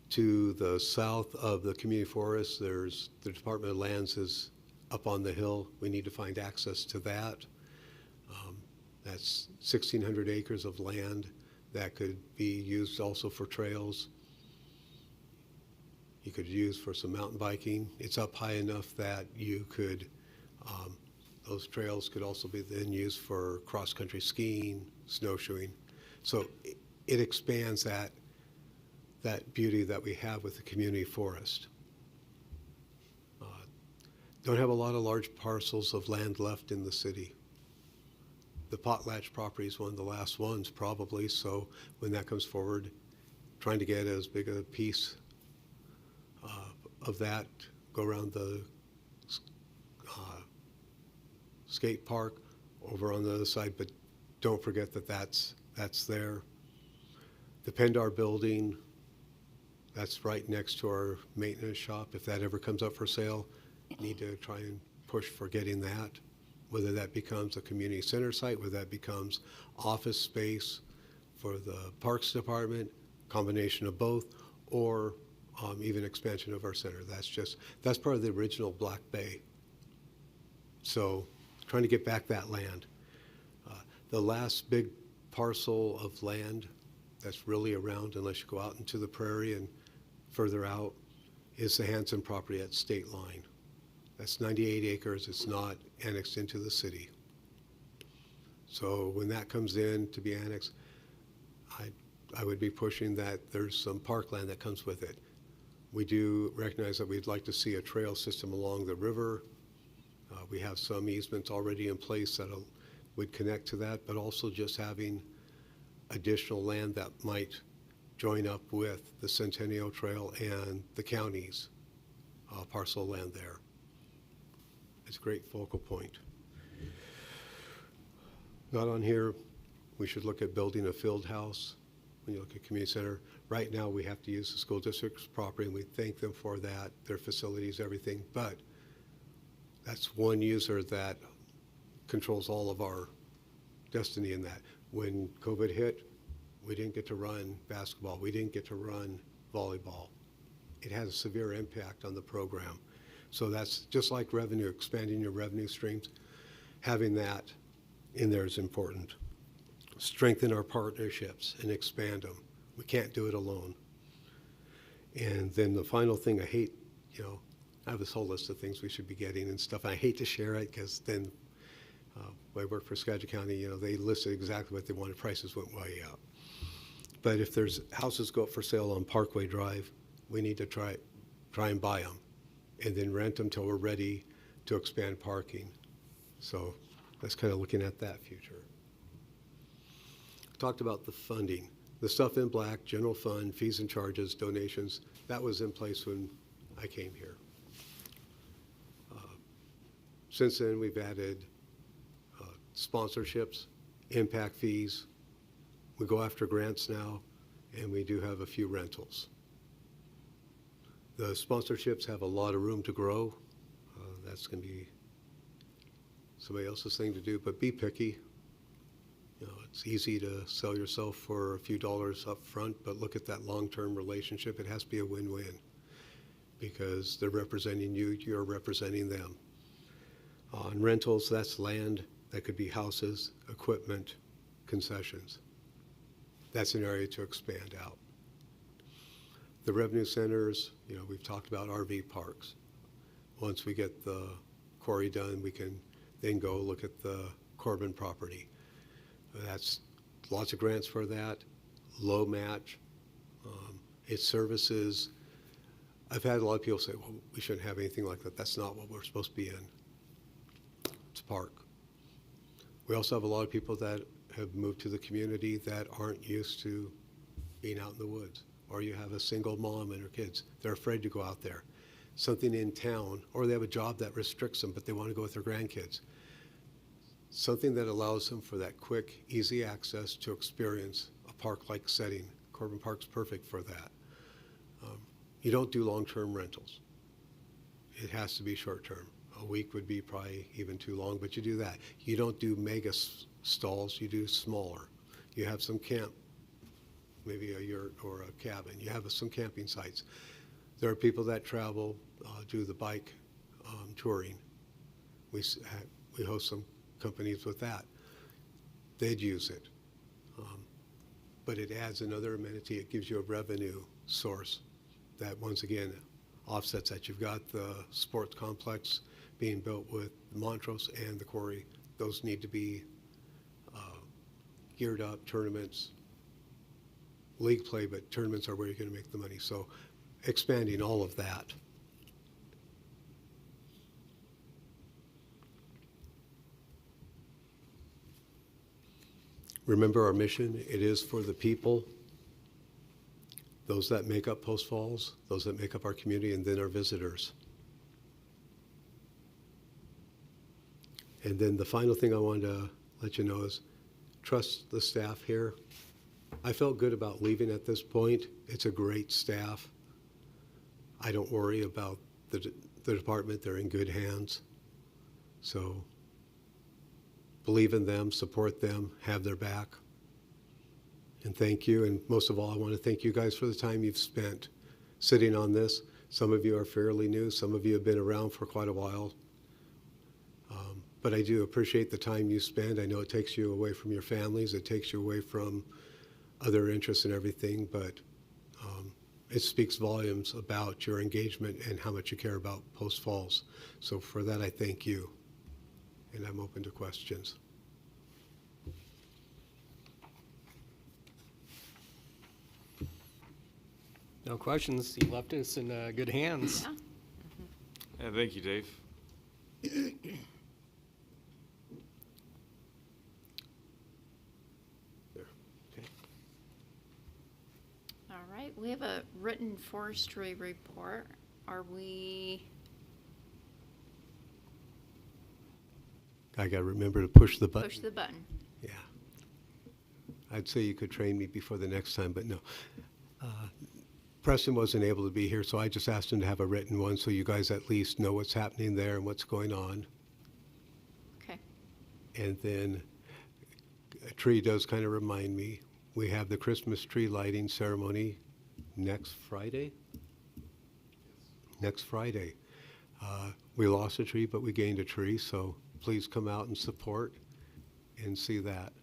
Speaker 3: To the south of the community forest, there's the Department of Lands is up on the hill. We need to find access to that. That's 1,600 acres of land that could be used also for trails. You could use for some mountain biking. It's up high enough that you could, those trails could also be then used for cross-country skiing, snowshoeing. So it expands that beauty that we have with the community forest. Don't have a lot of large parcels of land left in the city. The Potlatch property is one of the last ones probably, so when that comes forward, trying to get as big a piece of that, go around the skate park over on the other side, but don't forget that that's there. The Pendar building, that's right next to our maintenance shop. If that ever comes up for sale, need to try and push for getting that, whether that becomes a community center site, whether that becomes office space for the Parks Department, combination of both, or even expansion of our center. That's part of the original Black Bay. So trying to get back that land. The last big parcel of land that's really around, unless you go out into the prairie and further out, is the Hanson property at State Line. That's 98 acres. It's not annexed into the city. So when that comes in to be annexed, I would be pushing that there's some parkland that comes with it. We do recognize that we'd like to see a trail system along the river. We have some easements already in place that would connect to that, but also just having additional land that might join up with the Centennial Trail and the county's parcel of land there. It's a great focal point. Not on here, we should look at building a field house when you look at community center. Right now, we have to use the school district's property, and we thank them for that, their facilities, everything, but that's one user that controls all of our destiny in that. When COVID hit, we didn't get to run basketball. We didn't get to run volleyball. It had a severe impact on the program. So that's just like revenue, expanding your revenue streams. Having that in there is important. Strengthen our partnerships and expand them. We can't do it alone. And then the final thing, I hate, I have this whole list of things we should be getting and stuff. I hate to share it because then when I work for Skagit County, they listed exactly what they wanted. Prices went way up. But if there's houses go up for sale on Parkway Drive, we need to try and buy them and then rent them till we're ready to expand parking. So that's kind of looking at that future. Talked about the funding. The stuff in black, general fund, fees and charges, donations, that was in place when I came here. Since then, we've added sponsorships, impact fees. We go after grants now, and we do have a few rentals. The sponsorships have a lot of room to grow. That's going to be somebody else's thing to do, but be picky. It's easy to sell yourself for a few dollars up front, but look at that long-term relationship. It has to be a win-win because they're representing you, you're representing them. On rentals, that's land. That could be houses, equipment, concessions. That's an area to expand out. The revenue centers, we've talked about RV parks. Once we get the quarry done, we can then go look at the Corbin property. That's lots of grants for that, low match. It services. I've had a lot of people say, well, we shouldn't have anything like that. That's not what we're supposed to be in. It's a park. We also have a lot of people that have moved to the community that aren't used to being out in the woods. Or you have a single mom and her kids. They're afraid to go out there. Something in town, or they have a job that restricts them, but they want to go with their grandkids. something that allows them for that quick, easy access to experience a park-like setting. Corbin Park's perfect for that. You don't do long-term rentals. It has to be short-term. A week would be probably even too long, but you do that. You don't do mega stalls, you do smaller. You have some camp, maybe a yurt or a cabin. You have some camping sites. There are people that travel, do the bike touring. We host some companies with that. They'd use it. But it adds another amenity. It gives you a revenue source that, once again, offsets that. You've got the sports complex being built with Montrose and the quarry. Those need to be geared up, tournaments, league play, but tournaments are where you're going to make the money. So expanding all of that. Remember our mission, it is for the people, those that make up Post Falls, those that make up our community, and then our visitors. And then the final thing I wanted to let you know is trust the staff here. I felt good about leaving at this point. It's a great staff. I don't worry about the department. They're in good hands. So believe in them, support them, have their back. And thank you. And most of all, I want to thank you guys for the time you've spent sitting on this. Some of you are fairly new. Some of you have been around for quite a while. But I do appreciate the time you spend. I know it takes you away from your families. It takes you away from other interests and everything. But it speaks volumes about your engagement and how much you care about Post Falls. So for that, I thank you. And I'm open to questions.
Speaker 4: No questions. You left us in good hands.
Speaker 1: Yeah.
Speaker 8: Yeah, thank you, Dave.
Speaker 3: There. Okay.
Speaker 1: All right, we have a written forestry report. Are we,
Speaker 3: I got to remember to push the button.
Speaker 1: push the button?
Speaker 3: Yeah. I'd say you could train me before the next time, but no. Preston wasn't able to be here, so I just asked him to have a written one so you guys at least know what's happening there and what's going on.
Speaker 1: Okay.
Speaker 3: And then a tree does kind of remind me, we have the Christmas tree lighting ceremony next Friday. Next Friday. We lost a tree, but we gained a tree, so please come out and support and see that.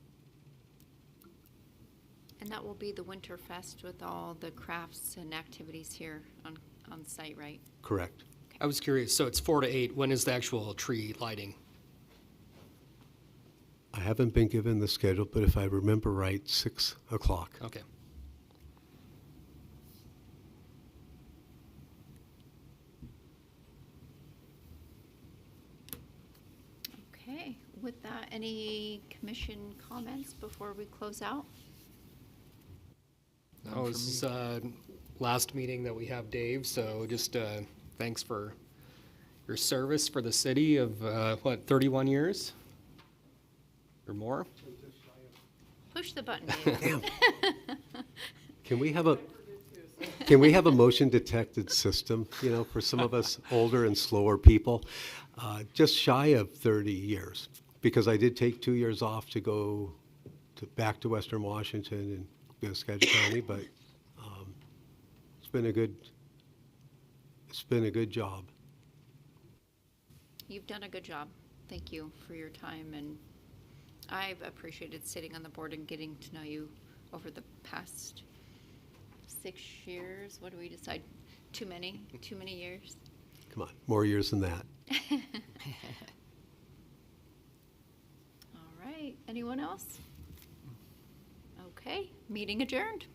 Speaker 1: And that will be the Winterfest with all the crafts and activities here on site, right?
Speaker 3: Correct.
Speaker 4: I was curious, so it's 4 to 8. When is the actual tree lighting?
Speaker 3: I haven't been given the schedule, but if I remember right, 6 o'clock.
Speaker 4: Okay.
Speaker 1: Okay, with that, any commission comments before we close out?
Speaker 4: That was last meeting that we have Dave, so just thanks for your service for the city of, 31 years or more?
Speaker 1: Push the button, Dave.
Speaker 3: Can we have a motion detected system, you know, for some of us older and slower people? Just shy of 30 years, because I did take 2 years off to go back to Western Washington and go to Skagit County, but it's been a good job.
Speaker 1: You've done a good job. Thank you for your time, and I've appreciated sitting on the board and getting to know you over the past 6 years. What do we decide? Too many years?
Speaker 3: Come on, more years than that.
Speaker 1: All right, anyone else? Okay, meeting adjourned.